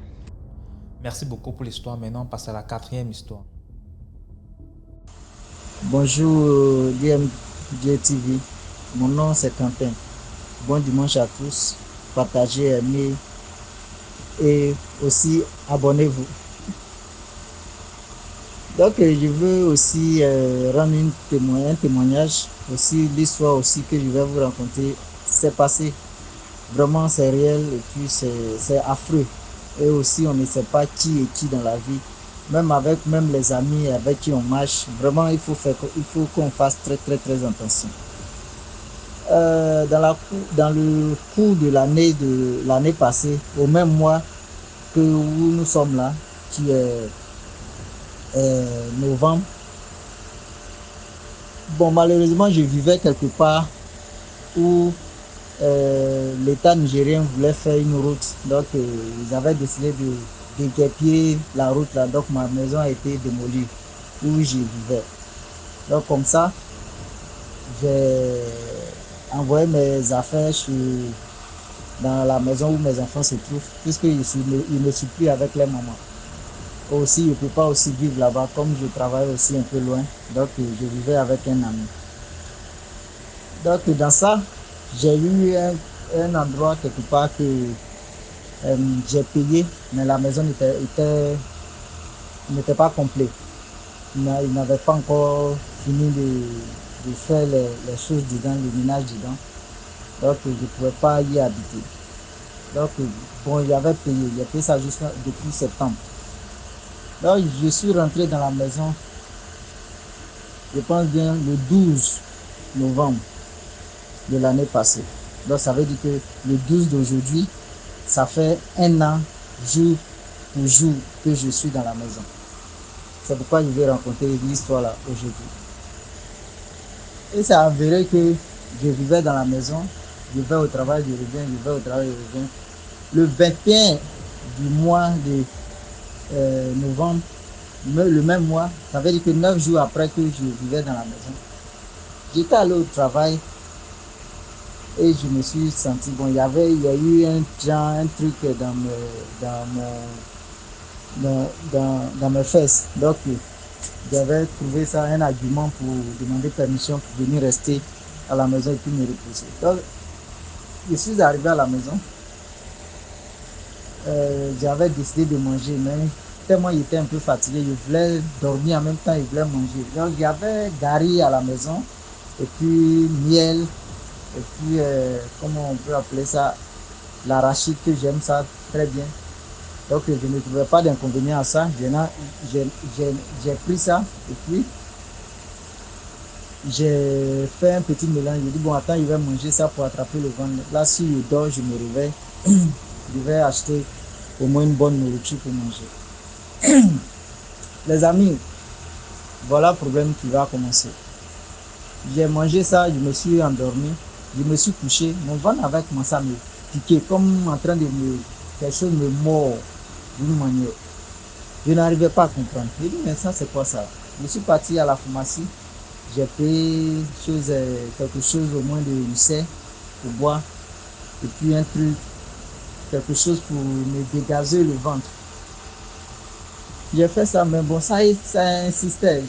Merci beaucoup pour l'histoire. Maintenant, on passe à la quatrième histoire. Bonjour DMJ-TV, mon nom c'est Quentin. Bon dimanche à tous, partagez, aimez et aussi abonnez-vous. Donc je veux aussi rendre un témoignage, aussi l'histoire aussi que je vais vous raconter, c'est passé. Vraiment c'est réel et puis c'est affreux. Et aussi on ne sait pas qui est qui dans la vie. Même les amis avec qui on marche, vraiment il faut qu'on fasse très attention. Dans le cours de l'année passée, au même mois que où nous sommes là, qui est novembre, bon malheureusement je vivais quelque part où l'État nigérien voulait faire une route, donc ils avaient décidé de déguerpir la route là, donc ma maison a été démolie où je vivais. Donc comme ça, j'ai envoyé mes affaires dans la maison où mes enfants se trouvent, puisqu'ils ne sont plus avec les mamans. Aussi, je ne peux pas aussi vivre là-bas, comme je travaille aussi un peu loin, donc je vivais avec un ami. Donc dans ça, j'ai eu un endroit quelque part que j'ai payé, mais la maison n'était pas complète. Il n'avait pas encore fini de faire les choses dedans, le ménage dedans. Donc je ne pouvais pas y habiter. Donc bon, j'avais payé, j'ai payé ça juste depuis septembre. Donc je suis rentré dans la maison, je pense bien le 12 novembre de l'année passée. Donc ça veut dire que le 12 d'aujourd'hui, ça fait un an, jour pour jour, que je suis dans la maison. C'est pourquoi je vais raconter l'histoire là aujourd'hui. Et c'est avéré que je vivais dans la maison, je vais au travail, je reviens, je vais au travail, je reviens. Le 21 du mois de novembre, le même mois, ça veut dire que 9 jours après que je vivais dans la maison, j'étais allé au travail et je me suis senti bon. Il y a eu un truc dans mes fesses. Donc j'avais trouvé ça un argument pour demander permission pour venir rester à la maison et puis me reposer. Donc je suis arrivé à la maison. J'avais décidé de manger, mais tellement il était un peu fatigué, je voulais dormir en même temps, il voulait manger. Donc j'avais gari à la maison, et puis miel, et puis comment on peut appeler ça, l'arachide, que j'aime ça très bien. Donc je ne trouvais pas d'inconvénient à ça, j'ai pris ça, et puis j'ai fait un petit mélange. J'ai dit bon, attends, il va manger ça pour attraper le ventre. Là, si je dors, je me réveille, je vais acheter au moins une bonne nourriture pour manger. Les amis, voilà le problème qui va commencer. J'ai mangé ça, je me suis endormi, je me suis couché, mon ventre avait commencé à me piquer, comme en train de quelque chose me mord d'une manière. Je n'arrivais pas à comprendre. J'ai dit, mais ça, c'est quoi ça? Je suis parti à la pharmacie, j'ai pris quelque chose au moins de lucet pour boire, et puis un truc, quelque chose pour me dégager le ventre. J'ai fait ça, mais bon, ça insistait.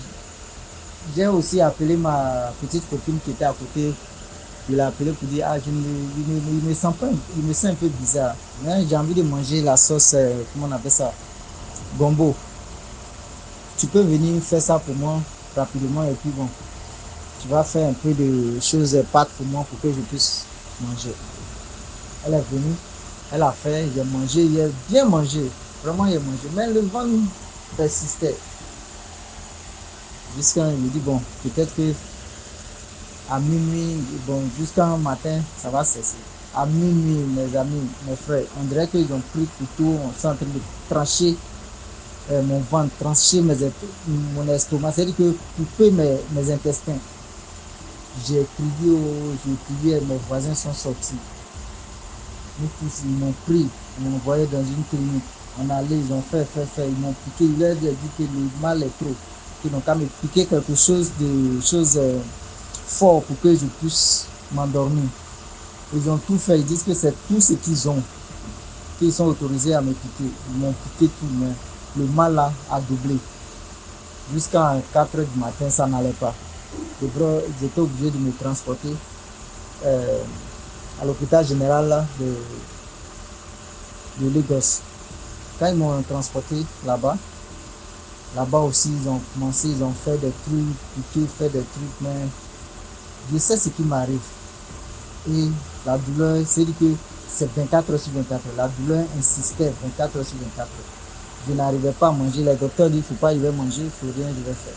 J'ai aussi appelé ma petite copine qui était à côté. Je l'ai appelé pour dire, il me sent un peu bizarre. J'ai envie de manger la sauce, comment on appelle ça, gombo. Tu peux venir faire ça pour moi rapidement et puis bon, tu vas faire un peu de choses, pâtes pour moi pour que je puisse manger. Elle est venue, elle a fait, j'ai mangé, il a bien mangé, vraiment il a mangé, mais le ventre persistait. Jusqu'à il me dit bon, peut-être que à minuit, bon, jusqu'à matin, ça va cesser. À minuit, mes amis, mes frères, on dirait qu'ils ont pris le couteau, on est en train de trancher mon ventre, trancher mon estomac, c'est-à-dire que couper mes intestins. J'ai crié, mes voisins sont sortis. Nous tous, ils m'ont pris, ils m'ont envoyé dans une clinique. On allait, ils ont fait, ils m'ont piqué. Il leur a dit que le mal est trop. Qu'ils n'ont qu'à me piquer quelque chose fort pour que je puisse m'endormir. Ils ont tout fait, ils disent que c'est tout ce qu'ils ont, qu'ils sont autorisés à me piquer. Ils m'ont piqué tout, mais le mal là a doublé. Jusqu'à 4 h du matin, ça n'allait pas. J'étais obligé de me transporter à l'hôpital général là, de Lagos. Quand ils m'ont transporté là-bas aussi, ils ont commencé, ils ont fait des trucs, piqué, fait des trucs, mais je sais ce qui m'arrive. Et la douleur, c'est dit que c'est 24 h sur 24. La douleur insistait 24 h sur 24. Je n'arrivais pas à manger. Les docteurs disent qu'il ne faut pas y manger, il ne faut rien, je vais faire.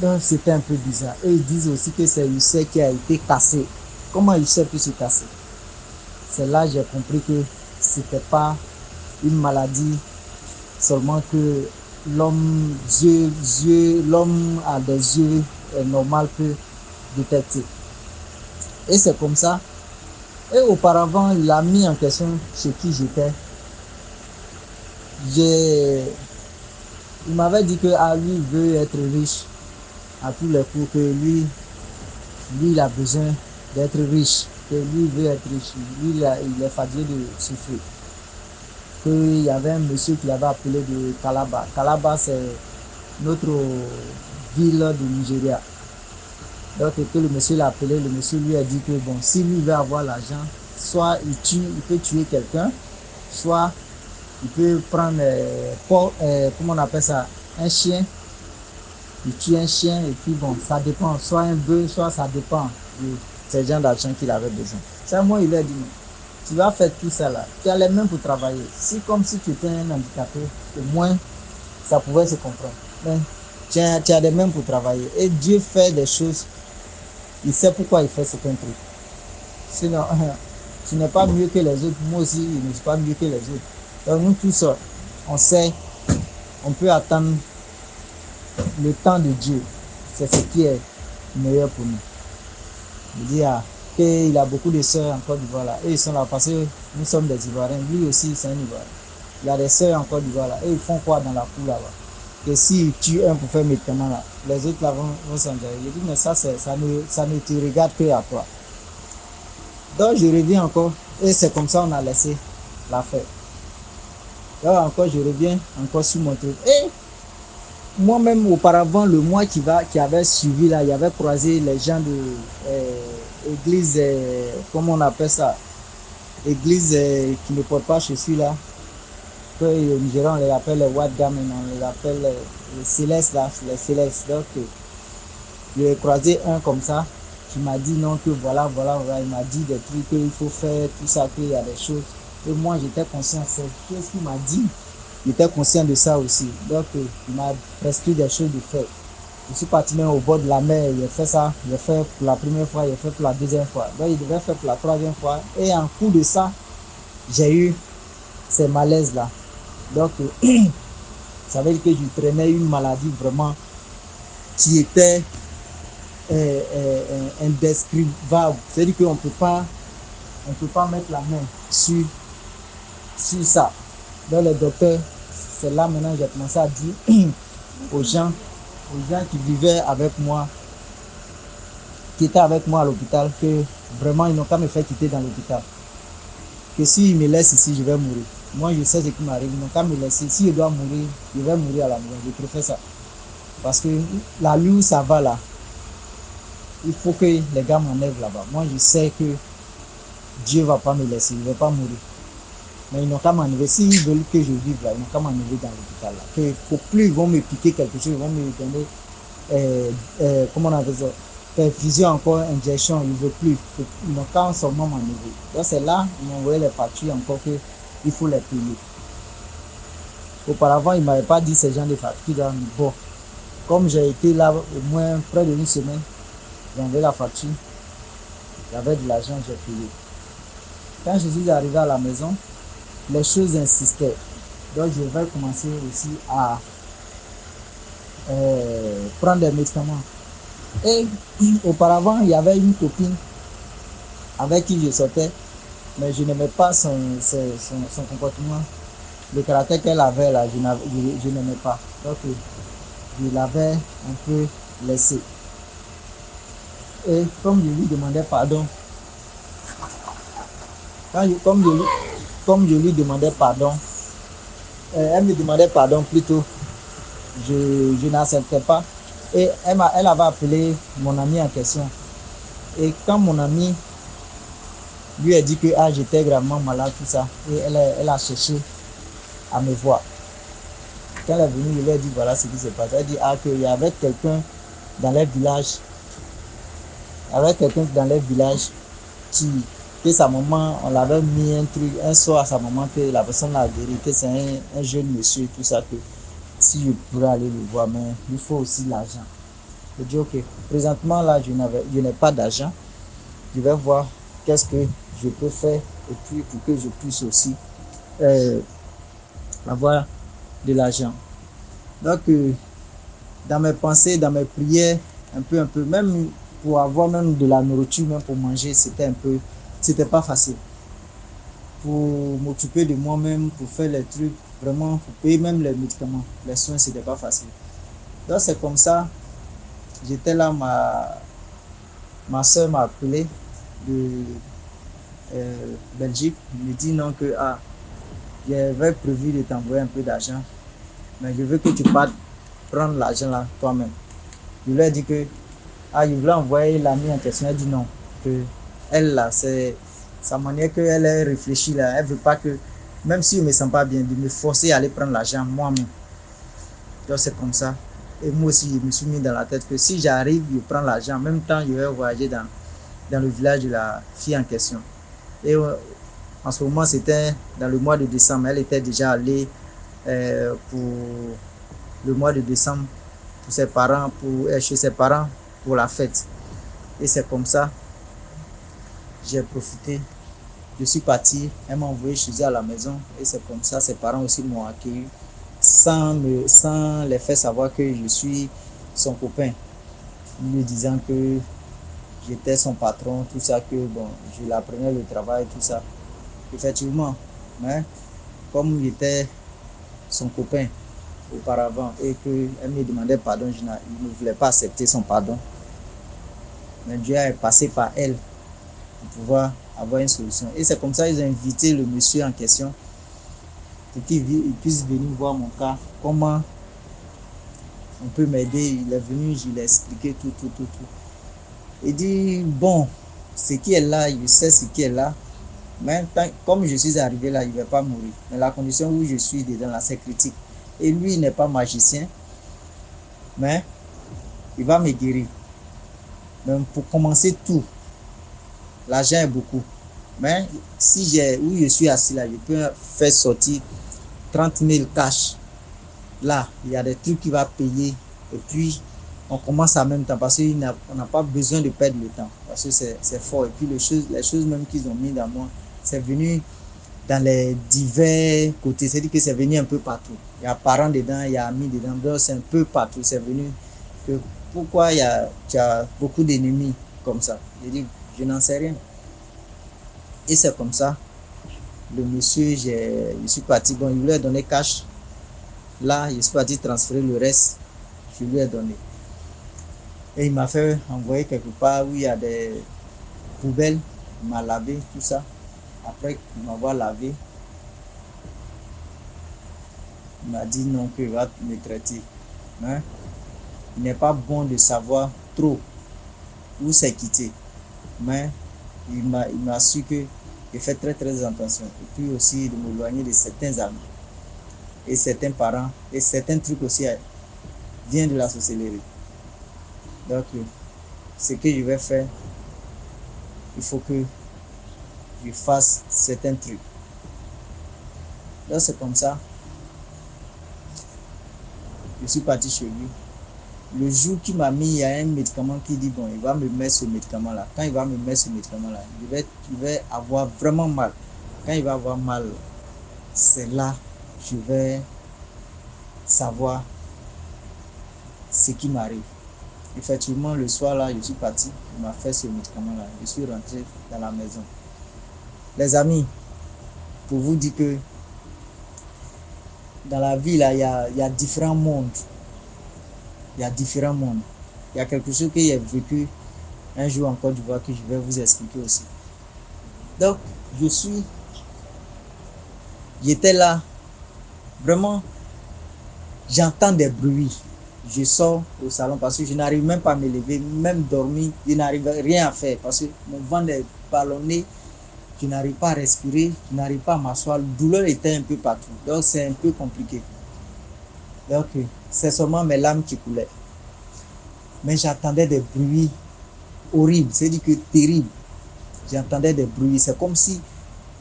Donc c'était un peu bizarre. Et ils disent aussi que c'est l'ulcère qui a été cassé. Comment l'ulcère peut se casser? C'est là que j'ai compris que ce n'était pas une maladie, seulement que l'homme a des yeux normaux peut détecter. Et c'est comme ça. Et auparavant, l'ami en question chez qui j'étais, il m'avait dit que lui il veut être riche à tous les coups, que lui il a besoin d'être riche, que lui il veut être riche, lui il est fatigué de souffrir. Qu'il y avait un monsieur qui l'avait appelé de Calabar. Calabar, c'est notre ville du Nigeria. Donc que le monsieur l'a appelé, le monsieur lui a dit que bon, si lui veut avoir l'argent, soit il peut tuer quelqu'un, soit il peut prendre, comment on appelle ça, un chien, il tue un chien et puis bon, ça dépend, soit un bœuf, soit ça dépend de ces gens d'argent qu'il avait besoin. Ça, moi, il a dit, tu vas faire tout ça là, tu as les mains pour travailler. Si comme si tu étais un handicapé, au moins, ça pouvait se comprendre. Mais tu as des mains pour travailler. Et Dieu fait des choses, il sait pourquoi il fait certains trucs. Sinon, tu n'es pas mieux que les autres, moi aussi, je ne suis pas mieux que les autres. Donc nous tous, on sait, on peut attendre le temps de Dieu. C'est ce qui est meilleur pour nous. Je dis qu'il a beaucoup de sœurs en Côte d'Ivoire là. Et ils sont là parce que nous sommes des Ivoiriens. Lui aussi, c'est un Ivoirien. Il y a des sœurs en Côte d'Ivoire là. Et ils font quoi dans la cour là-bas? Que s'ils tuent un pour faire médicament là, les autres là vont s'engager. Je dis, mais ça ne te regarde que à toi. Donc je reviens encore. Et c'est comme ça on a laissé l'affaire. Là encore, je reviens encore sur mon truc. Et moi-même, auparavant, le mois qui avait suivi, là, il y avait croisé les gens de l'église, comment on appelle ça? Église qui ne porte pas chaussures là. Que les Nigériens, on les appelle les white garments, on les appelle les célestes là, les célestes. Donc, j'ai croisé un comme ça qui m'a dit non, que voilà, il m'a dit des trucs qu'il faut faire, tout ça, qu'il y a des choses. Et moi, j'étais conscient, c'est ce qu'il m'a dit. J'étais conscient de ça aussi. Donc, il m'a prescrit des choses de faire. Je suis parti même au bord de la mer, il a fait ça. Il a fait pour la première fois, il a fait pour la deuxième fois. Donc, il devait faire pour la troisième fois. Et en cours de ça, j'ai eu ces malaises-là. Donc, ça veut dire que je traînais une maladie vraiment qui était indescriptible. C'est-à-dire qu'on ne peut pas mettre la main sur ça. Donc les docteurs, c'est là maintenant que j'ai commencé à dire aux gens qui vivaient avec moi, qui étaient avec moi à l'hôpital, que vraiment ils n'ont qu'à me faire quitter dans l'hôpital. Que s'ils me laissent ici, je vais mourir. Moi je sais ce qui m'arrive, ils n'ont qu'à me laisser. Si je dois mourir, je vais mourir à la maison. Je préfère ça. Parce que la nuit où ça va là, il faut que les gars m'enlèvent là-bas. Moi je sais que Dieu ne va pas me laisser, je ne vais pas mourir. Mais ils n'ont qu'à m'enlever. S'ils veulent que je vive là, ils n'ont qu'à m'enlever dans l'hôpital là. Que faut plus, ils vont me piquer quelque chose, ils vont me donner, comment on appelle ça, perfusion encore, injection, ils ne veulent plus. Ils n'ont qu'à seulement m'enlever. Donc c'est là, ils m'ont envoyé les factures encore qu'il faut les payer. Auparavant, ils ne m'avaient pas dit ces gens de factures là. Bon, comme j'ai été là au moins près d'une semaine, j'ai envoyé la facture, j'avais de l'argent, j'ai payé. Quand je suis arrivé à la maison, les choses insistaient. Donc je vais commencer aussi à prendre des médicaments. Et auparavant, il y avait une copine avec qui je sortais, mais je n'aimais pas son comportement. Le caractère qu'elle avait là, je n'aimais pas. Donc je l'avais un peu laissé. Et comme je lui demandais pardon, comme je lui demandais pardon, elle me demandait pardon plutôt, je n'acceptais pas. Et elle avait appelé mon ami en question. Et quand mon ami lui a dit que j'étais gravement malade, tout ça, et elle a cherché à me voir. Quand elle est venue, je lui ai dit voilà ce qui s'est passé. Elle dit qu'il y avait quelqu'un dans les villages, qui, que sa maman, on l'avait mis un truc, un sort à sa maman, que la personne a guéri, que c'est un jeune monsieur, tout ça, que si je pourrais aller le voir, mais il faut aussi l'argent. Je dis ok, présentement là, je n'ai pas d'argent, je vais voir qu'est-ce que je peux faire, et puis pour que je puisse aussi avoir de l'argent. Donc, dans mes pensées, dans mes prières, un peu, même pour avoir même de la nourriture, même pour manger, c'était pas facile. Pour m'occuper de moi-même, pour faire les trucs, vraiment, pour payer même les médicaments, les soins, c'était pas facile. Donc, c'est comme ça, j'étais là, ma soeur m'a appelé de Belgique, me dit non que j'avais prévu de t'envoyer un peu d'argent, mais je veux que tu partes prendre l'argent là toi-même. Je lui ai dit que je voulais envoyer l'ami en question. Elle dit non, que elle là, c'est sa manière qu'elle est réfléchie là, elle veut pas que, même si je me sens pas bien, de me forcer à aller prendre l'argent moi-même. Donc c'est comme ça. Et moi aussi, je me suis mis dans la tête que si j'arrive, je prends l'argent, en même temps, je vais voyager dans le village de la fille en question. Et en ce moment, c'était dans le mois de décembre. Elle était déjà allée pour le mois de décembre pour ses parents, chez ses parents pour la fête. Et c'est comme ça, j'ai profité. Je suis parti, elle m'a envoyé chez eux à la maison. Et c'est comme ça, ses parents aussi m'ont accueilli sans les faire savoir que je suis son copain. Lui disant que j'étais son patron, tout ça, que bon, je l'apprenais le travail, tout ça. Effectivement, mais comme j'étais son copain auparavant et qu'elle me demandait pardon, je ne voulais pas accepter son pardon. Mais Dieu est passé par elle pour pouvoir avoir une solution. Et c'est comme ça qu'ils ont invité le monsieur en question pour qu'il puisse venir voir mon cas, comment on peut m'aider. Il est venu, je lui ai expliqué tout. Il dit, bon, ce qui est là, je sais ce qui est là, mais comme je suis arrivé là, il ne va pas mourir. Mais la condition où je suis dedans là, c'est critique. Et lui, il n'est pas magicien, mais il va me guérir. Même pour commencer tout, l'argent est beaucoup. Mais si où je suis assis là, je peux faire sortir 30 000 cash. Là, il y a des trucs qu'il va payer. Et puis, on commence en même temps parce qu'on n'a pas besoin de perdre le temps. Parce que c'est fort. Et puis, les choses même qu'ils ont mis dans moi, c'est venu dans les divers côtés. C'est-à-dire que c'est venu un peu partout. Il y a parents dedans, il y a amis dedans. Donc, c'est un peu partout. C'est venu que pourquoi tu as beaucoup d'ennemis comme ça. Je dis, je n'en sais rien. Et c'est comme ça. Le monsieur, je suis parti. Bon, il voulait donner cash. Là, je suis parti transférer le reste. Je lui ai donné. Et il m'a fait envoyer quelque part où il y a des poubelles. Il m'a lavé, tout ça. Après m'avoir lavé, il m'a dit non, qu'il va me traiter. Hein? Il n'est pas bon de savoir trop où c'est quitté. Mais il m'a su que je fais très très attention. Et puis aussi de m'éloigner de certains amis. Et certains parents. Et certains trucs aussi viennent de la sorcellerie. Donc, ce que je vais faire, il faut que je fasse certains trucs. Donc, c'est comme ça. Je suis parti chez lui. Le jour qu'il m'a mis, il y a un médicament qui dit, bon, il va me mettre ce médicament-là. Quand il va me mettre ce médicament-là, il va avoir vraiment mal. Quand il va avoir mal, c'est là que je vais savoir ce qui m'arrive. Effectivement, le soir là, je suis parti, il m'a fait ce médicament-là. Je suis rentré dans la maison. Les amis, pour vous dire que dans la vie, là, il y a différents mondes. Il y a différents mondes. Il y a quelque chose que j'ai vécu un jour en Côte d'Ivoire que je vais vous expliquer aussi. Donc, j'étais là, vraiment, j'entends des bruits. Je sors au salon parce que je n'arrive même pas à me lever, même dormir, je n'arrive rien à faire parce que mon ventre est ballonné, je n'arrive pas à respirer, je n'arrive pas à m'asseoir, la douleur était un peu partout, donc c'est un peu compliqué. Donc, c'est seulement mes larmes qui coulaient. Mais j'entendais des bruits horribles, c'est-à-dire que terribles. J'entendais des bruits, c'est comme si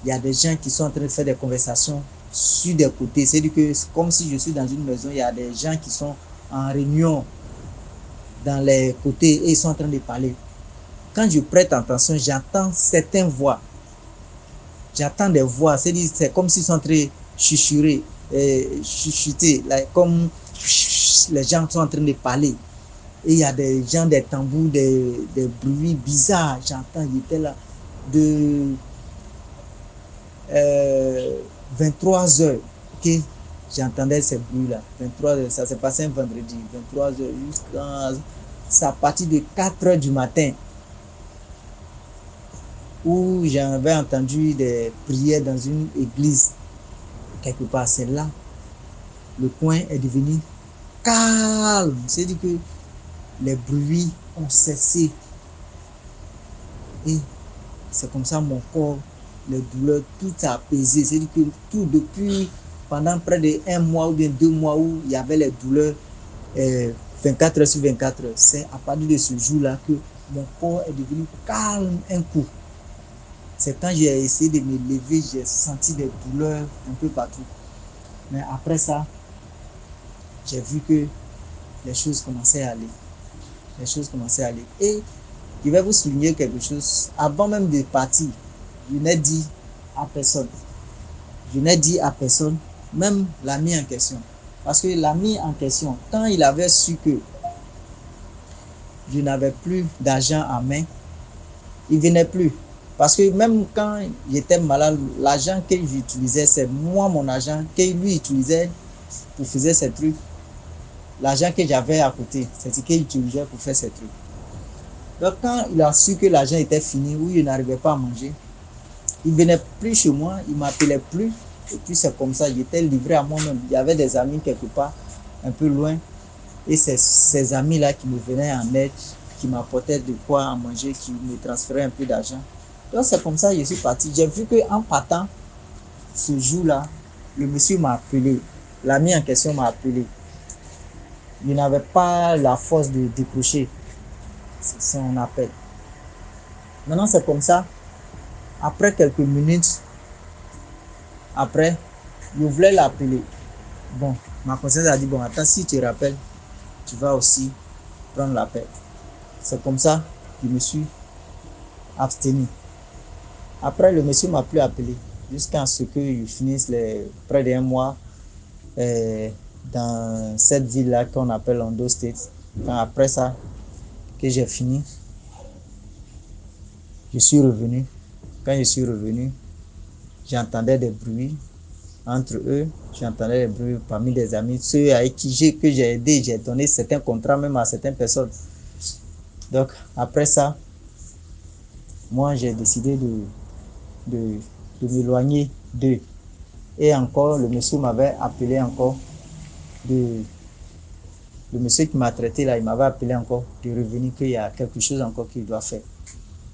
il y a des gens qui sont en train de faire des conversations sur des côtés. C'est-à-dire que c'est comme si je suis dans une maison, il y a des gens qui sont en réunion dans les côtés et ils sont en train de parler. Quand je prête attention, j'entends certaines voix. J'entends des voix, c'est comme s'ils sont en train de chuchoter, comme les gens sont en train de parler. Et il y a des gens, des tambours, des bruits bizarres. J'entends, j'étais là de 23h que j'entendais ces bruits-là. 23h, ça s'est passé un vendredi. 23h jusqu'à à partir de 4h du matin où j'avais entendu des prières dans une église quelque part. C'est là, le coin est devenu calme. C'est-à-dire que les bruits ont cessé. Et c'est comme ça mon corps, les douleurs, tout a apaisé. C'est-à-dire que tout depuis pendant près de 1 mois ou bien 2 mois où il y avait les douleurs 24 heures sur 24 heures. C'est à partir de ce jour-là que mon corps est devenu calme un coup. C'est quand j'ai essayé de me lever, j'ai senti des douleurs un peu partout. Mais après ça, j'ai vu que les choses commençaient à aller. Les choses commençaient à aller. Et je vais vous souligner quelque chose. Avant même de partir, je n'ai dit à personne. Je n'ai dit à personne, même l'ami en question. Parce que l'ami en question, quand il avait su que je n'avais plus d'argent en main, il ne venait plus. Parce que même quand j'étais malade, l'argent que j'utilisais, c'est moi mon argent que lui utilisait pour faire ces trucs. L'argent que j'avais à côté, c'est ce qu'il utilisait pour faire ces trucs. Donc quand il a su que l'argent était fini, ou il n'arrivait pas à manger, il ne venait plus chez moi, il ne m'appelait plus. Et puis c'est comme ça, j'étais livré à moi-même. Il y avait des amis quelque part, un peu loin. Et c'est ces amis-là qui me venaient en aide, qui m'apportaient de quoi à manger, qui me transféraient un peu d'argent. Donc c'est comme ça que je suis parti. J'ai vu qu'en partant, ce jour-là, le monsieur m'a appelé. L'ami en question m'a appelé. Il n'avait pas la force de décrocher son appel. Maintenant c'est comme ça. Après quelques minutes, après, je voulais l'appeler. Bon, ma conscience a dit, bon, attends, si tu rappelles, tu vas aussi prendre l'appel. C'est comme ça que je me suis abstenu. Après, le monsieur m'a plus appelé jusqu'à ce que je finisse près d'1 mois dans cette ville-là qu'on appelle Ondo State. Quand après ça, que j'ai fini, je suis revenu. Quand je suis revenu, j'entendais des bruits entre eux, j'entendais des bruits parmi des amis, ceux avec qui j'ai aidé, j'ai donné certains contrats même à certaines personnes. Donc après ça, moi j'ai décidé de m'éloigner d'eux. Et encore, le monsieur m'avait appelé encore, le monsieur qui m'a traité là, il m'avait appelé encore de revenir, qu'il y a quelque chose encore qu'il doit faire.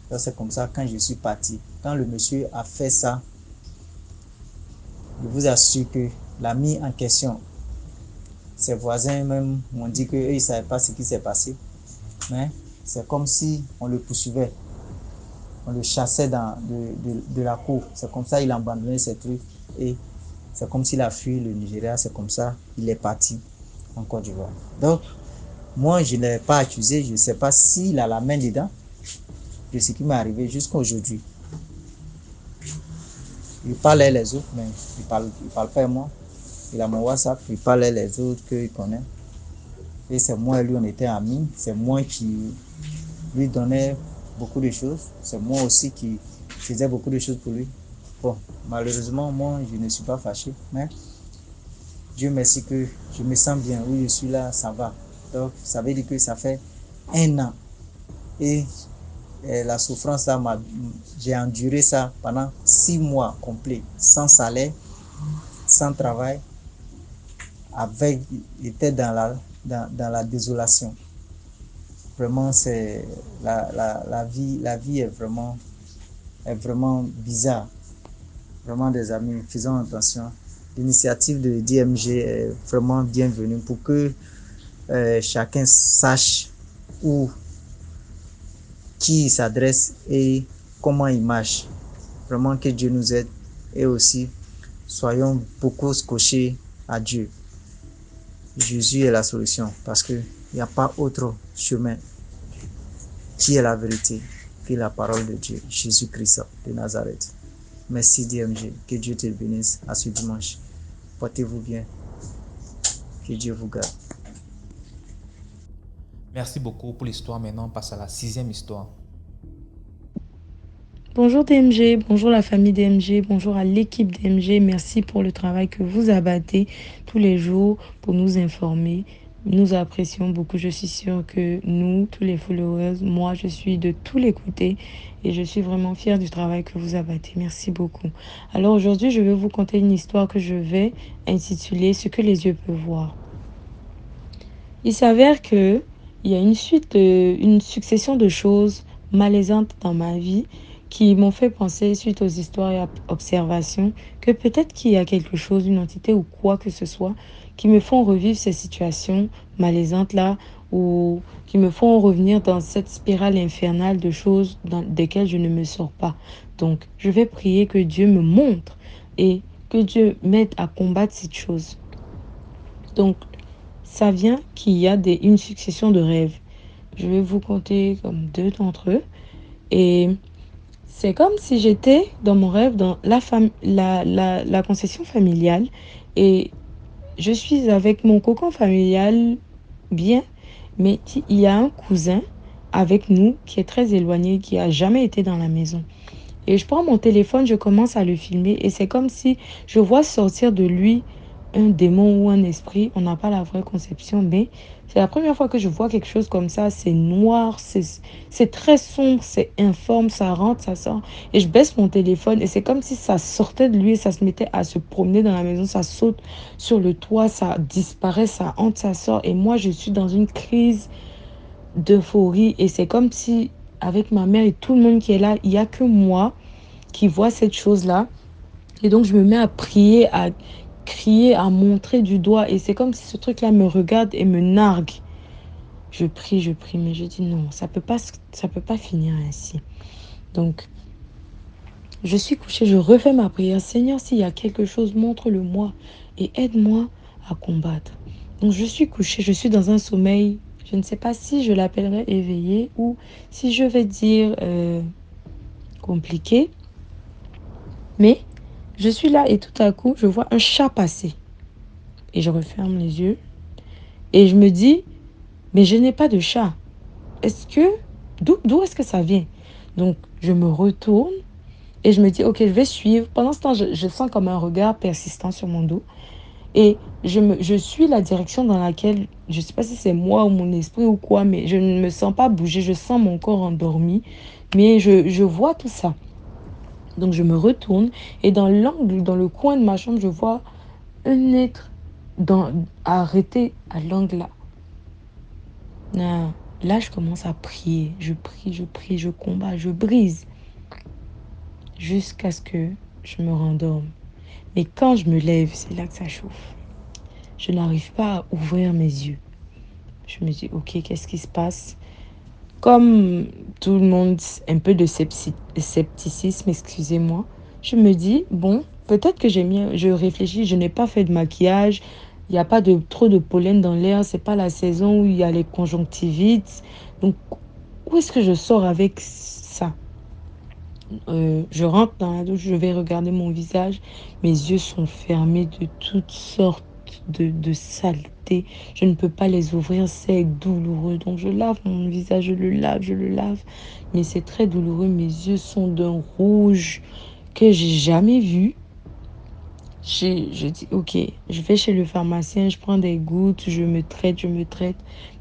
Donc c'est comme ça, quand je suis parti, quand le monsieur a fait ça, je vous assure que l'ami en question, ses voisins même m'ont dit qu'eux, ils ne savaient pas ce qui s'est passé. Mais c'est comme si on le poursuivait. On le chassait de la cour. C'est comme ça qu'il a abandonné ses trucs. Et c'est comme s'il a fui le Nigeria. C'est comme ça qu'il est parti en Côte d'Ivoire. Donc, moi, je ne l'ai pas accusé. Je ne sais pas s'il a la main dedans de ce qui m'est arrivé jusqu'à aujourd'hui. Il parlait les autres, mais il parle pas à moi. Il a mon WhatsApp, il parlait les autres qu'il connaît. Et c'est moi et lui, on était amis. C'est moi qui lui donnais beaucoup de choses. C'est moi aussi qui faisais beaucoup de choses pour lui. Bon, malheureusement, moi, je ne suis pas fâché. Mais Dieu merci que je me sens bien. Oui, je suis là, ça va. Donc, ça veut dire que ça fait 1 an. Et Et la souffrance là, j'ai enduré ça pendant 6 mois complets, sans salaire, sans travail, était dans la désolation. Vraiment, c'est la vie est vraiment bizarre. Vraiment, des amis, faisons attention. L'initiative de DMG est vraiment bienvenue pour que chacun sache qui il s'adresse et comment il marche. Vraiment que Dieu nous aide et aussi soyons beaucoup scotchés à Dieu. Jésus est la solution parce qu'il n'y a pas autre chemin qui est la vérité que la parole de Dieu, Jésus-Christ de Nazareth. Merci DMG, que Dieu te bénisse à ce dimanche. Portez-vous bien, que Dieu vous garde. Merci beaucoup pour l'histoire. Maintenant, on passe à la 6e histoire. Bonjour DMG, bonjour la famille DMG, bonjour à l'équipe DMG. Merci pour le travail que vous abattez tous les jours pour nous informer. Nous apprécions beaucoup. Je suis sûre que nous, tous les followers, moi, je suis de tous les côtés et je suis vraiment fière du travail que vous abattez. Merci beaucoup. Alors aujourd'hui, je vais vous conter une histoire que je vais intituler Ce que les yeux peuvent voir. Il s'avère que il y a une succession de choses malaisantes dans ma vie qui m'ont fait penser, suite aux histoires et observations, que peut-être qu'il y a quelque chose, une entité ou quoi que ce soit, qui me font revivre ces situations malaisantes-là ou qui me font revenir dans cette spirale infernale de choses desquelles je ne me sors pas. Donc, je vais prier que Dieu me montre et que Dieu m'aide à combattre cette chose. Donc, ça vient qu'il y a une succession de rêves. Je vais vous conter comme 2 d'entre eux. Et c'est comme si j'étais dans mon rêve dans la concession familiale. Et je suis avec mon cocon familial bien. Mais il y a un cousin avec nous qui est très éloigné, qui n'a jamais été dans la maison. Et je prends mon téléphone, je commence à le filmer. Et c'est comme si je vois sortir de lui un démon ou un esprit. On n'a pas la vraie conception, mais c'est la première fois que je vois quelque chose comme ça. C'est noir, c'est très sombre, c'est informe, ça rentre, ça sort. Et je baisse mon téléphone et c'est comme si ça sortait de lui et ça se mettait à se promener dans la maison. Ça saute sur le toit, ça disparaît, ça entre, ça sort. Et moi, je suis dans une crise d'euphorie. Et c'est comme si, avec ma mère et tout le monde qui est là, il n'y a que moi qui vois cette chose-là. Et donc, je me mets à prier, à crier, à montrer du doigt. Et c'est comme si ce truc-là me regarde et me nargue. Je prie, mais je dis non, ça peut pas finir ainsi. Donc, je suis couchée, je refais ma prière. Seigneur, s'il y a quelque chose, montre-le-moi et aide-moi à combattre. Donc, je suis couchée, je suis dans un sommeil. Je ne sais pas si je l'appellerai éveillé ou si je vais dire compliqué. Mais je suis là et tout à coup, je vois un chat passer. Et je referme les yeux. Et je me dis, mais je n'ai pas de chat. D'où est-ce que ça vient? Donc, je me retourne et je me dis, ok, je vais suivre. Pendant ce temps, je sens comme un regard persistant sur mon dos. Et je suis la direction dans laquelle, je ne sais pas si c'est moi ou mon esprit ou quoi, mais je ne me sens pas bouger. Je sens mon corps endormi. Mais je vois tout ça. Donc, je me retourne et dans l'angle, dans le coin de ma chambre, je vois un être arrêté à l'angle là. Là, je commence à prier. Je prie, je combats, je brise. Jusqu'à ce que je me rendorme. Mais quand je me lève, c'est là que ça chauffe. Je n'arrive pas à ouvrir mes yeux. Je me dis, ok, qu'est-ce qui se passe? Comme tout le monde, un peu de scepticisme, excusez-moi. Je me dis, bon, peut-être que je réfléchis, je n'ai pas fait de maquillage. Il n'y a pas trop de pollen dans l'air. C'est pas la saison où il y a les conjonctivites. Donc, où est-ce que je sors avec ça? Je rentre dans la douche, je vais regarder mon visage. Mes yeux sont fermés de toutes sortes de saletés. Je ne peux pas les ouvrir, c'est douloureux. Donc je lave mon visage, je le lave. Mais c'est très douloureux. Mes yeux sont d'un rouge que j'ai jamais vu. je dis, ok, je vais chez le pharmacien, je prends des gouttes, je me traite.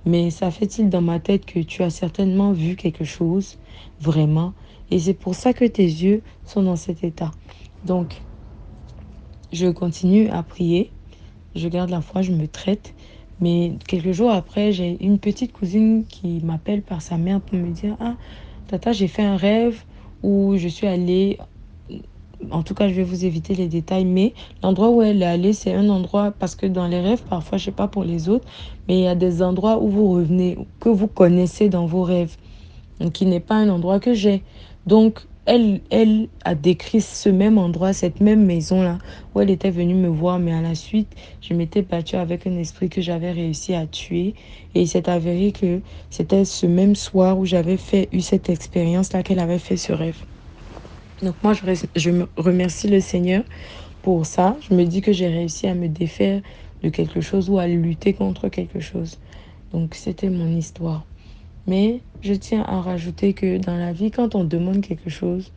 Mais ça fait-il dans ma tête que tu as certainement vu quelque chose, vraiment. Et c'est pour ça que tes yeux sont dans cet état. Donc, je continue à prier, je garde la foi, je me traite. Mais quelques jours après, j'ai une petite cousine qui m'appelle par sa mère pour me dire, ah, tata, j'ai fait un rêve où je suis allée, en tout cas, je vais vous éviter les détails, mais l'endroit où elle est allée, c'est un endroit, parce que dans les rêves, parfois, je sais pas pour les autres, mais il y a des endroits où vous revenez, que vous connaissez dans vos rêves, donc qui n'est pas un endroit que j'ai. Donc, elle a décrit ce même endroit, cette même maison-là, où elle était venue me voir, mais à la suite, je m'étais battue avec un esprit que j'avais réussi à tuer, et il s'est avéré que c'était ce même soir où eu cette expérience-là qu'elle avait fait ce rêve. Donc moi, je me remercie le Seigneur pour ça. Je me dis que j'ai réussi à me défaire de quelque chose ou à lutter contre quelque chose. Donc c'était mon histoire. Mais je tiens à rajouter que dans la vie, quand on demande quelque chose,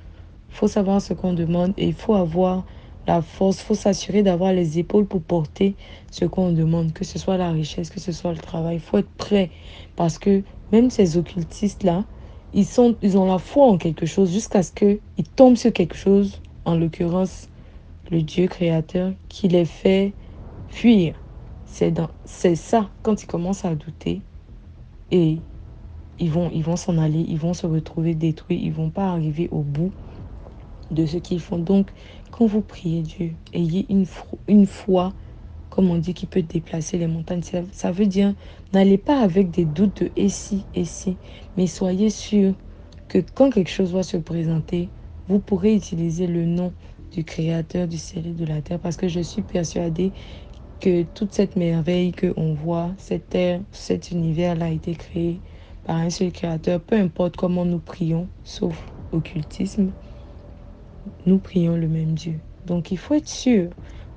il faut savoir ce qu'on demande et il faut avoir la force, il faut s'assurer d'avoir les épaules pour porter ce qu'on demande, que ce soit la richesse, que ce soit le travail. Il faut être prêt parce que même ces occultistes-là, ils ont la foi en quelque chose jusqu'à ce qu'ils tombent sur quelque chose, en l'occurrence le Dieu créateur, qui les fait fuir. C'est ça, quand ils commencent à douter et ils vont s'en aller, ils vont se retrouver détruits, ils vont pas arriver au bout de ce qu'ils font. Donc, quand vous priez Dieu, ayez une foi, comme on dit, qui peut déplacer les montagnes. Ça veut dire, n'allez pas avec des doutes de et si, mais soyez sûr que quand quelque chose va se présenter, vous pourrez utiliser le nom du Créateur du ciel et de la terre, parce que je suis persuadée que toute cette merveille que on voit, cette terre, cet univers-là a été créé par un seul Créateur, peu importe comment nous prions, sauf occultisme, nous prions le même Dieu. Donc il faut être sûr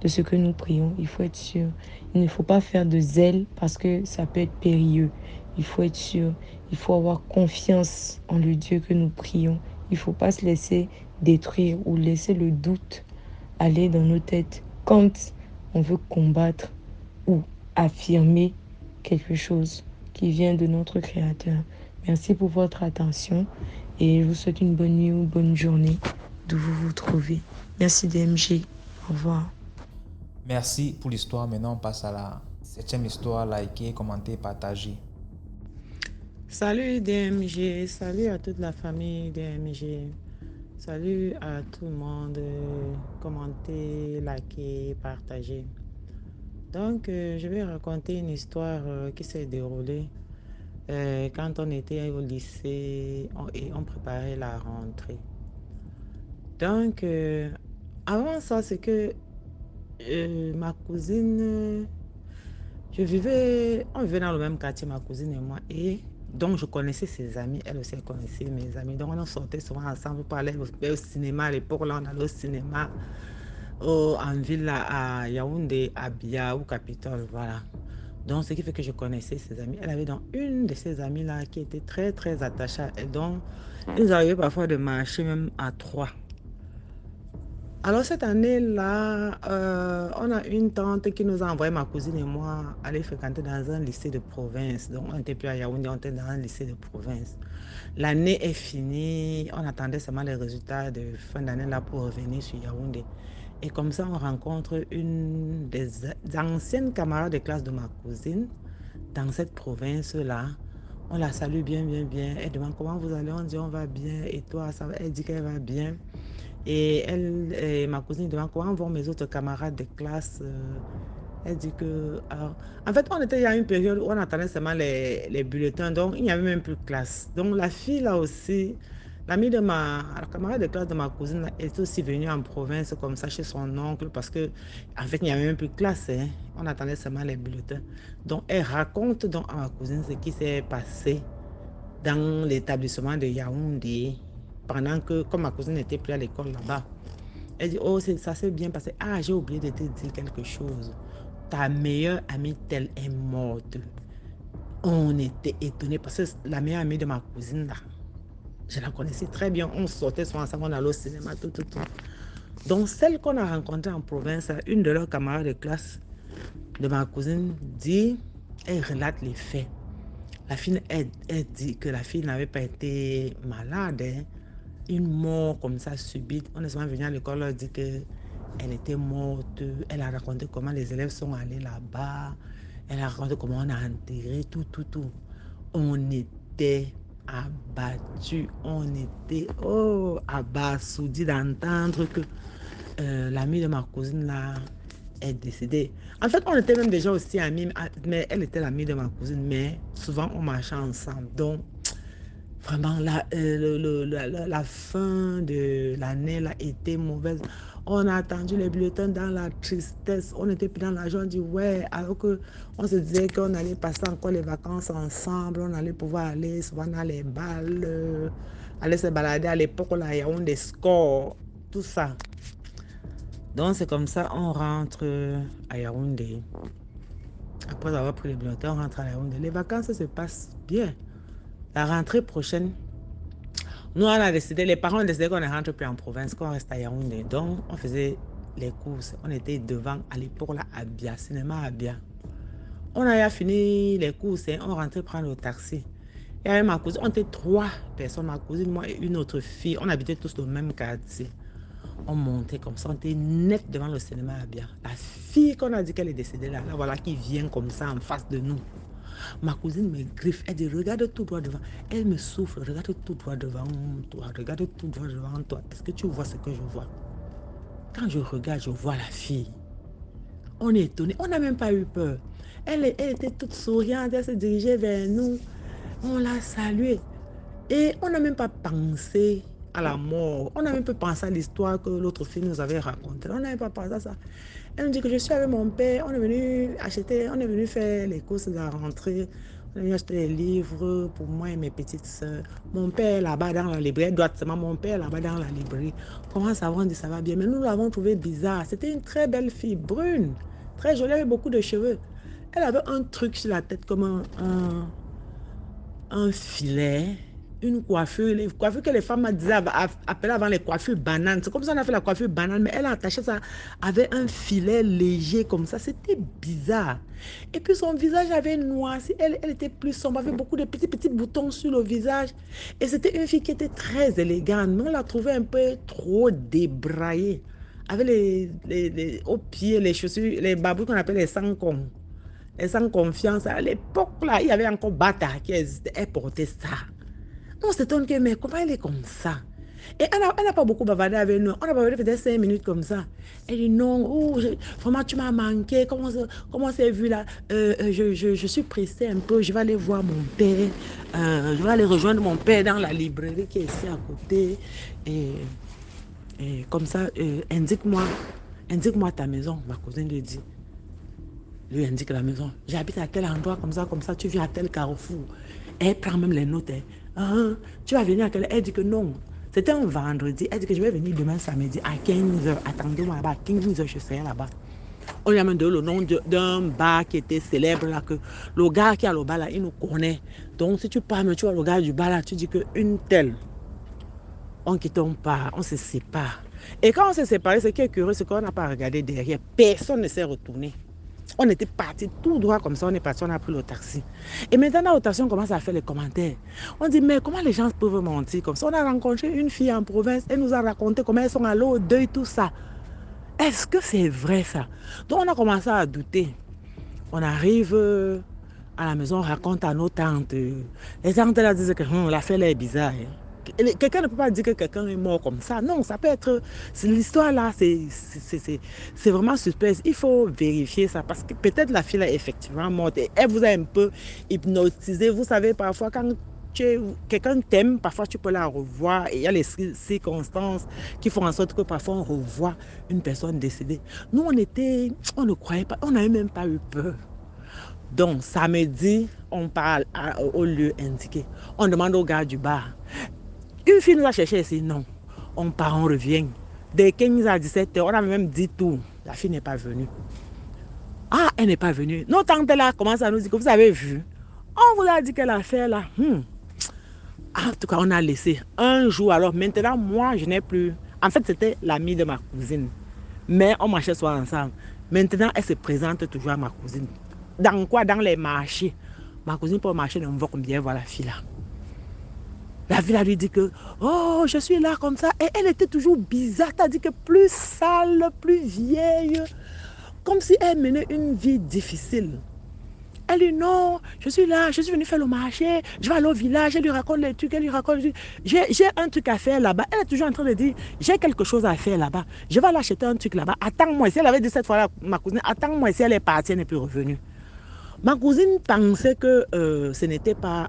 de ce que nous prions. Il faut être sûr. Il ne faut pas faire de zèle parce que ça peut être périlleux. Il faut être sûr. Il faut avoir confiance en le Dieu que nous prions. Il ne faut pas se laisser détruire ou laisser le doute aller dans nos têtes quand on veut combattre ou affirmer quelque chose qui vient de notre Créateur. Merci pour votre attention et je vous souhaite une bonne nuit ou une bonne journée d'où vous vous trouvez. Merci DMG. Au revoir. Merci pour l'histoire. Maintenant, on passe à la septième histoire. Likez, commentez, partagez. Salut DMG, salut à toute la famille DMG. Salut à tout le monde. Commentez, likez, partagez. Donc, je vais raconter une histoire qui s'est déroulée quand on était au lycée et on préparait la rentrée. Donc, avant ça, c'est que ma cousine, on vivait dans le même quartier, ma cousine et moi, et donc je connaissais ses amis, elle aussi elle connaissait mes amis. Donc, on sortait souvent ensemble pour aller au cinéma. À l'époque, là, on allait au cinéma en ville, là, à Yaoundé, à Bia ou Capitole, voilà. Donc, ce qui fait que je connaissais ses amis. Elle avait donc une de ses amies là qui était très, très attachée à elle. Donc, ils arrivaient parfois de marcher même à trois. Alors, cette année-là, on a une tante qui nous a envoyé, ma cousine et moi, aller fréquenter dans un lycée de province. Donc, on n'était plus à Yaoundé, on était dans un lycée de province. L'année est finie, on attendait seulement les résultats de fin d'année là pour revenir sur Yaoundé. Et comme ça, on rencontre une des anciennes camarades de classe de ma cousine dans cette province-là. On la salue bien, bien, bien. Elle demande comment vous allez. On dit on va bien. Et toi, ça va? Elle dit qu'elle va bien. Et ma cousine demande comment vont mes autres camarades de classe. Elle dit que... Alors, en fait, on était il y a une période où on attendait seulement les bulletins, donc il n'y avait même plus de classe. Donc la fille là aussi, la camarade de classe de ma cousine là, est aussi venue en province comme ça chez son oncle parce que en fait, il n'y avait même plus de classe. Hein. On attendait seulement les bulletins. Donc elle raconte donc à ma cousine ce qui s'est passé dans l'établissement de Yaoundé pendant que, comme ma cousine n'était plus à l'école là-bas. Elle dit, oh, ça s'est bien passé. Ah, j'ai oublié de te dire quelque chose. Ta meilleure amie, telle est morte. On était étonnés parce que la meilleure amie de ma cousine, là, je la connaissais très bien. On sortait souvent ensemble, on allait au cinéma, tout, tout, tout. Donc, celle qu'on a rencontrée en province, une de leurs camarades de classe de ma cousine dit, elle relate les faits. La fille, elle dit que la fille n'avait pas été malade, hein. Une mort comme ça subite. On est souvent venu à l'école, leur dit qu'elle était morte. Elle a raconté comment les élèves sont allés là-bas. Elle a raconté comment on a enterré tout. On était abattus. On était abasourdis d'entendre que l'amie de ma cousine là est décédée. En fait, on était même déjà aussi amis, mais elle était l'amie de ma cousine, mais souvent on marchait ensemble. Donc, vraiment, la fin de l'année là était mauvaise. On a attendu les bulletins dans la tristesse. On était plus dans la joie. On dit ouais, alors que on se disait qu'on allait passer encore les vacances ensemble. On allait pouvoir aller souvent dans les balles, aller se balader à l'époque où il y a des scores, tout ça. Donc c'est comme ça, on rentre à Yaoundé. Après avoir pris les bulletins, on rentre à Yaoundé. Les vacances se passent bien. La rentrée prochaine, nous on a décidé, les parents ont décidé qu'on ne rentre plus en province, qu'on reste à Yaoundé. Donc on faisait les courses. On était devant à l'époque là, Abia, cinéma Abia. On a fini les courses, hein, on rentrait prendre le taxi. Et avec ma cousine, on était 3 personnes, ma cousine, moi et une autre fille. On habitait tous dans le même quartier. On montait comme ça, on était net devant le cinéma Abia. La fille qu'on a dit qu'elle est décédée là, voilà, qui vient comme ça en face de nous. Ma cousine me griffe, elle dit regarde tout droit devant. Elle me souffle, regarde tout droit devant toi, regarde tout droit devant toi. Est-ce que tu vois ce que je vois? Quand je regarde, je vois la fille. On est étonné, on n'a même pas eu peur. Elle était toute souriante, elle se dirigeait vers nous. On l'a saluée. Et on n'a même pas pensé à la mort. On n'a même pas pensé à l'histoire que l'autre fille nous avait racontée. On n'avait pas pensé à ça. Elle nous dit que je suis avec mon père. On est venu faire les courses de la rentrée. On est venu acheter des livres pour moi et mes petites soeurs. Mon père là-bas dans la librairie, droitement, mon père là-bas dans la librairie. Comment ça va? On dit ça va bien. Mais nous l'avons trouvé bizarre. C'était une très belle fille, brune, très jolie, avec beaucoup de cheveux. Elle avait un truc sur la tête comme un filet, une coiffure, les coiffures que les femmes disaient, appelaient avant les coiffures bananes. C'est comme ça qu'on a fait la coiffure banane, mais elle a attaché ça avec un filet léger comme ça. C'était bizarre. Et puis son visage avait noirci. Elle était plus sombre, avait beaucoup de petits boutons sur le visage. Et c'était une fille qui était très élégante. Mais on l'a trouvée un peu trop débraillée. Avec aux pieds, les chaussures, les babous qu'on appelle les sans-cons. Et sans confiance, à l'époque, là, il y avait encore Bata qui existait. Elle portait ça. On s'étonne que, mais comment elle est comme ça? Et elle n'a pas beaucoup bavardé avec nous. On a bavardé peut-être 5 minutes comme ça. Elle dit non, vraiment tu m'as manqué. Comment c'est vu là? Je suis pressée un peu. Je vais aller voir mon père. Je vais aller rejoindre mon père dans la librairie qui est ici à côté. Et comme ça, indique-moi ta maison, ma cousine lui dit. Lui indique la maison. J'habite à tel endroit, comme ça, tu viens à tel carrefour. Elle prend même les notes. Tu vas venir à quelle heure? Elle dit que non. C'était un vendredi. Elle dit que je vais venir demain samedi à 15h. Attendez-moi là-bas. À 15h, je serai là-bas. On lui a même donné le nom d'un bar qui était célèbre là, que le gars qui a le bar là, il nous connaît. Donc, si tu parles, tu vois le gars du bar là, tu dis qu'une telle, on quitte, on part, on se sépare. Et quand on s'est séparés, ce qui est curieux, c'est qu'on n'a pas regardé derrière. Personne ne s'est retourné. On était parti tout droit comme ça, on est parti, on a pris le taxi. Et maintenant, au taxi, on commence à faire les commentaires. On dit, mais comment les gens peuvent mentir comme ça? On a rencontré une fille en province, elle nous a raconté comment elles sont allées au deuil, tout ça. Est-ce que c'est vrai ça? Donc, on a commencé à douter. On arrive à la maison, on raconte à nos tantes. Les tantes, elles disent que l'affaire est bizarre. Quelqu'un ne peut pas dire que quelqu'un est mort comme ça. Non, ça peut être... L'histoire là, c'est vraiment suspect. Il faut vérifier ça parce que peut-être la fille est effectivement morte et elle vous a un peu hypnotisé. Vous savez, parfois, quand quelqu'un t'aime, parfois tu peux la revoir et il y a les circonstances qui font en sorte que parfois on revoit une personne décédée. Nous, on ne croyait pas, on n'avait même pas eu peur. Donc, samedi, on parle au lieu indiqué. On demande au gars du bar. Une fille nous a cherché ici, non. On part, on revient. Dès 15 à 17h, on avait même dit tout. La fille n'est pas venue. Ah, elle n'est pas venue. Nos tantes là commencent à nous dire que vous avez vu. On vous a dit que l'affaire là. En tout cas, on a laissé un jour. Alors maintenant, moi, je n'ai plus En fait, c'était l'amie de ma cousine. Mais on marchait souvent ensemble. Maintenant, elle se présente toujours à ma cousine. Dans quoi? Dans les marchés. Ma cousine pour marcher ne me voit combien voir la fille là. La fille là lui dit que, oh, je suis là comme ça. Et elle était toujours bizarre. C'est-à-dire que plus sale, plus vieille. Comme si elle menait une vie difficile. Elle dit non, je suis là, je suis venue faire le marché, je vais aller au village, elle lui raconte les trucs, elle lui raconte, j'ai un truc à faire là-bas. Elle est toujours en train de dire, j'ai quelque chose à faire là-bas, je vais aller acheter un truc là-bas, attends-moi. Si elle avait dit cette fois-là, ma cousine, attends-moi, si elle est partie, elle n'est plus revenue. Ma cousine pensait que ce n'était pas,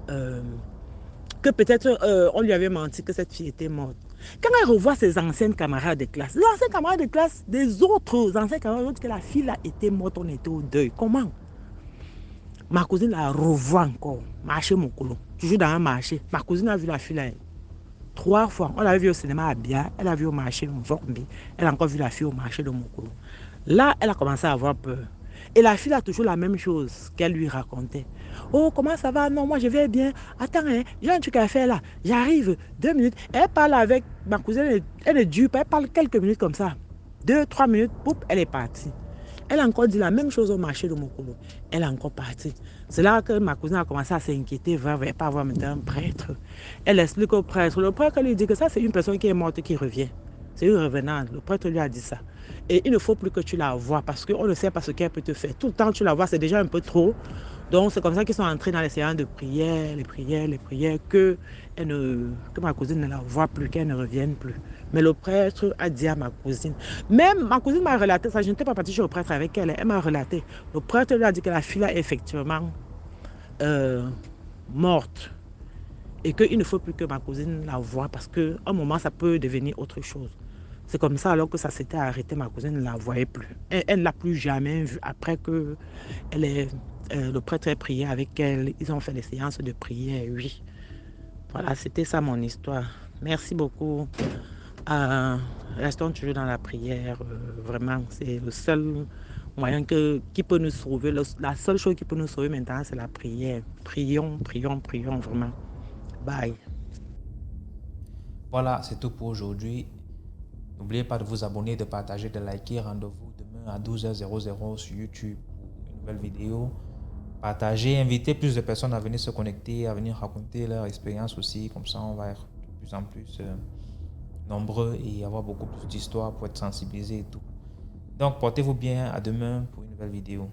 que peut-être on lui avait menti, que cette fille était morte. Quand elle revoit ses anciennes camarades de classe, les anciens camarades de classe, des autres anciens camarades, que la fille là était morte, on était au deuil. Comment? Ma cousine la revoit encore, marché Mokolo, toujours dans un marché. Ma cousine a vu la fille là 3 fois. On l'avait vu au cinéma à Bia, elle a vu au marché de Mvokmbi, elle a encore vu la fille au marché de Mokolo. Là, elle a commencé à avoir peur. Et la fille a toujours la même chose qu'elle lui racontait. Oh, comment ça va? Non, moi je vais bien. Attends, hein, j'ai un truc à faire là. J'arrive, 2 minutes. Elle parle avec ma cousine, elle ne dure pas, elle parle quelques minutes comme ça. 2-3 minutes, poup, elle est partie. Elle a encore dit la même chose au marché de Mokolo. Elle est encore partie. C'est là que ma cousine a commencé à s'inquiéter, va pas avoir maintenant un prêtre. Elle explique au prêtre. Le prêtre lui dit que ça, c'est une personne qui est morte qui revient. C'est une revenante. Le prêtre lui a dit ça. Et il ne faut plus que tu la vois parce qu'on ne sait pas ce qu'elle peut te faire. Tout le temps, tu la vois, c'est déjà un peu trop. Donc, c'est comme ça qu'ils sont entrés dans les séances de prière, les prières, que ma cousine ne la voit plus, qu'elle ne revienne plus. Mais le prêtre a dit à ma cousine. Même ma cousine m'a relaté ça. Je n'étais pas partie chez le prêtre avec elle. Elle m'a relaté. Le prêtre lui a dit que la fille est effectivement morte. Et qu'il ne faut plus que ma cousine la voie parce qu'à un moment, ça peut devenir autre chose. C'est comme ça, alors que ça s'était arrêté, ma cousine ne la voyait plus. Elle ne l'a plus jamais vue après que le prêtre ait prié avec elle. Ils ont fait des séances de prière, oui. Voilà, c'était ça mon histoire. Merci beaucoup. Restons toujours dans la prière. Vraiment, c'est le seul moyen qui peut nous sauver. La seule chose qui peut nous sauver maintenant, c'est la prière. Prions, prions, prions, vraiment. Bye. Voilà, c'est tout pour aujourd'hui. N'oubliez pas de vous abonner, de partager, de liker. Rendez-vous demain à 12h00 sur YouTube pour une nouvelle vidéo. Partagez, invitez plus de personnes à venir se connecter, à venir raconter leur expérience aussi. Comme ça, on va être de plus en plus nombreux et avoir beaucoup plus d'histoires pour être sensibilisés et tout. Donc, portez-vous bien. À demain pour une nouvelle vidéo.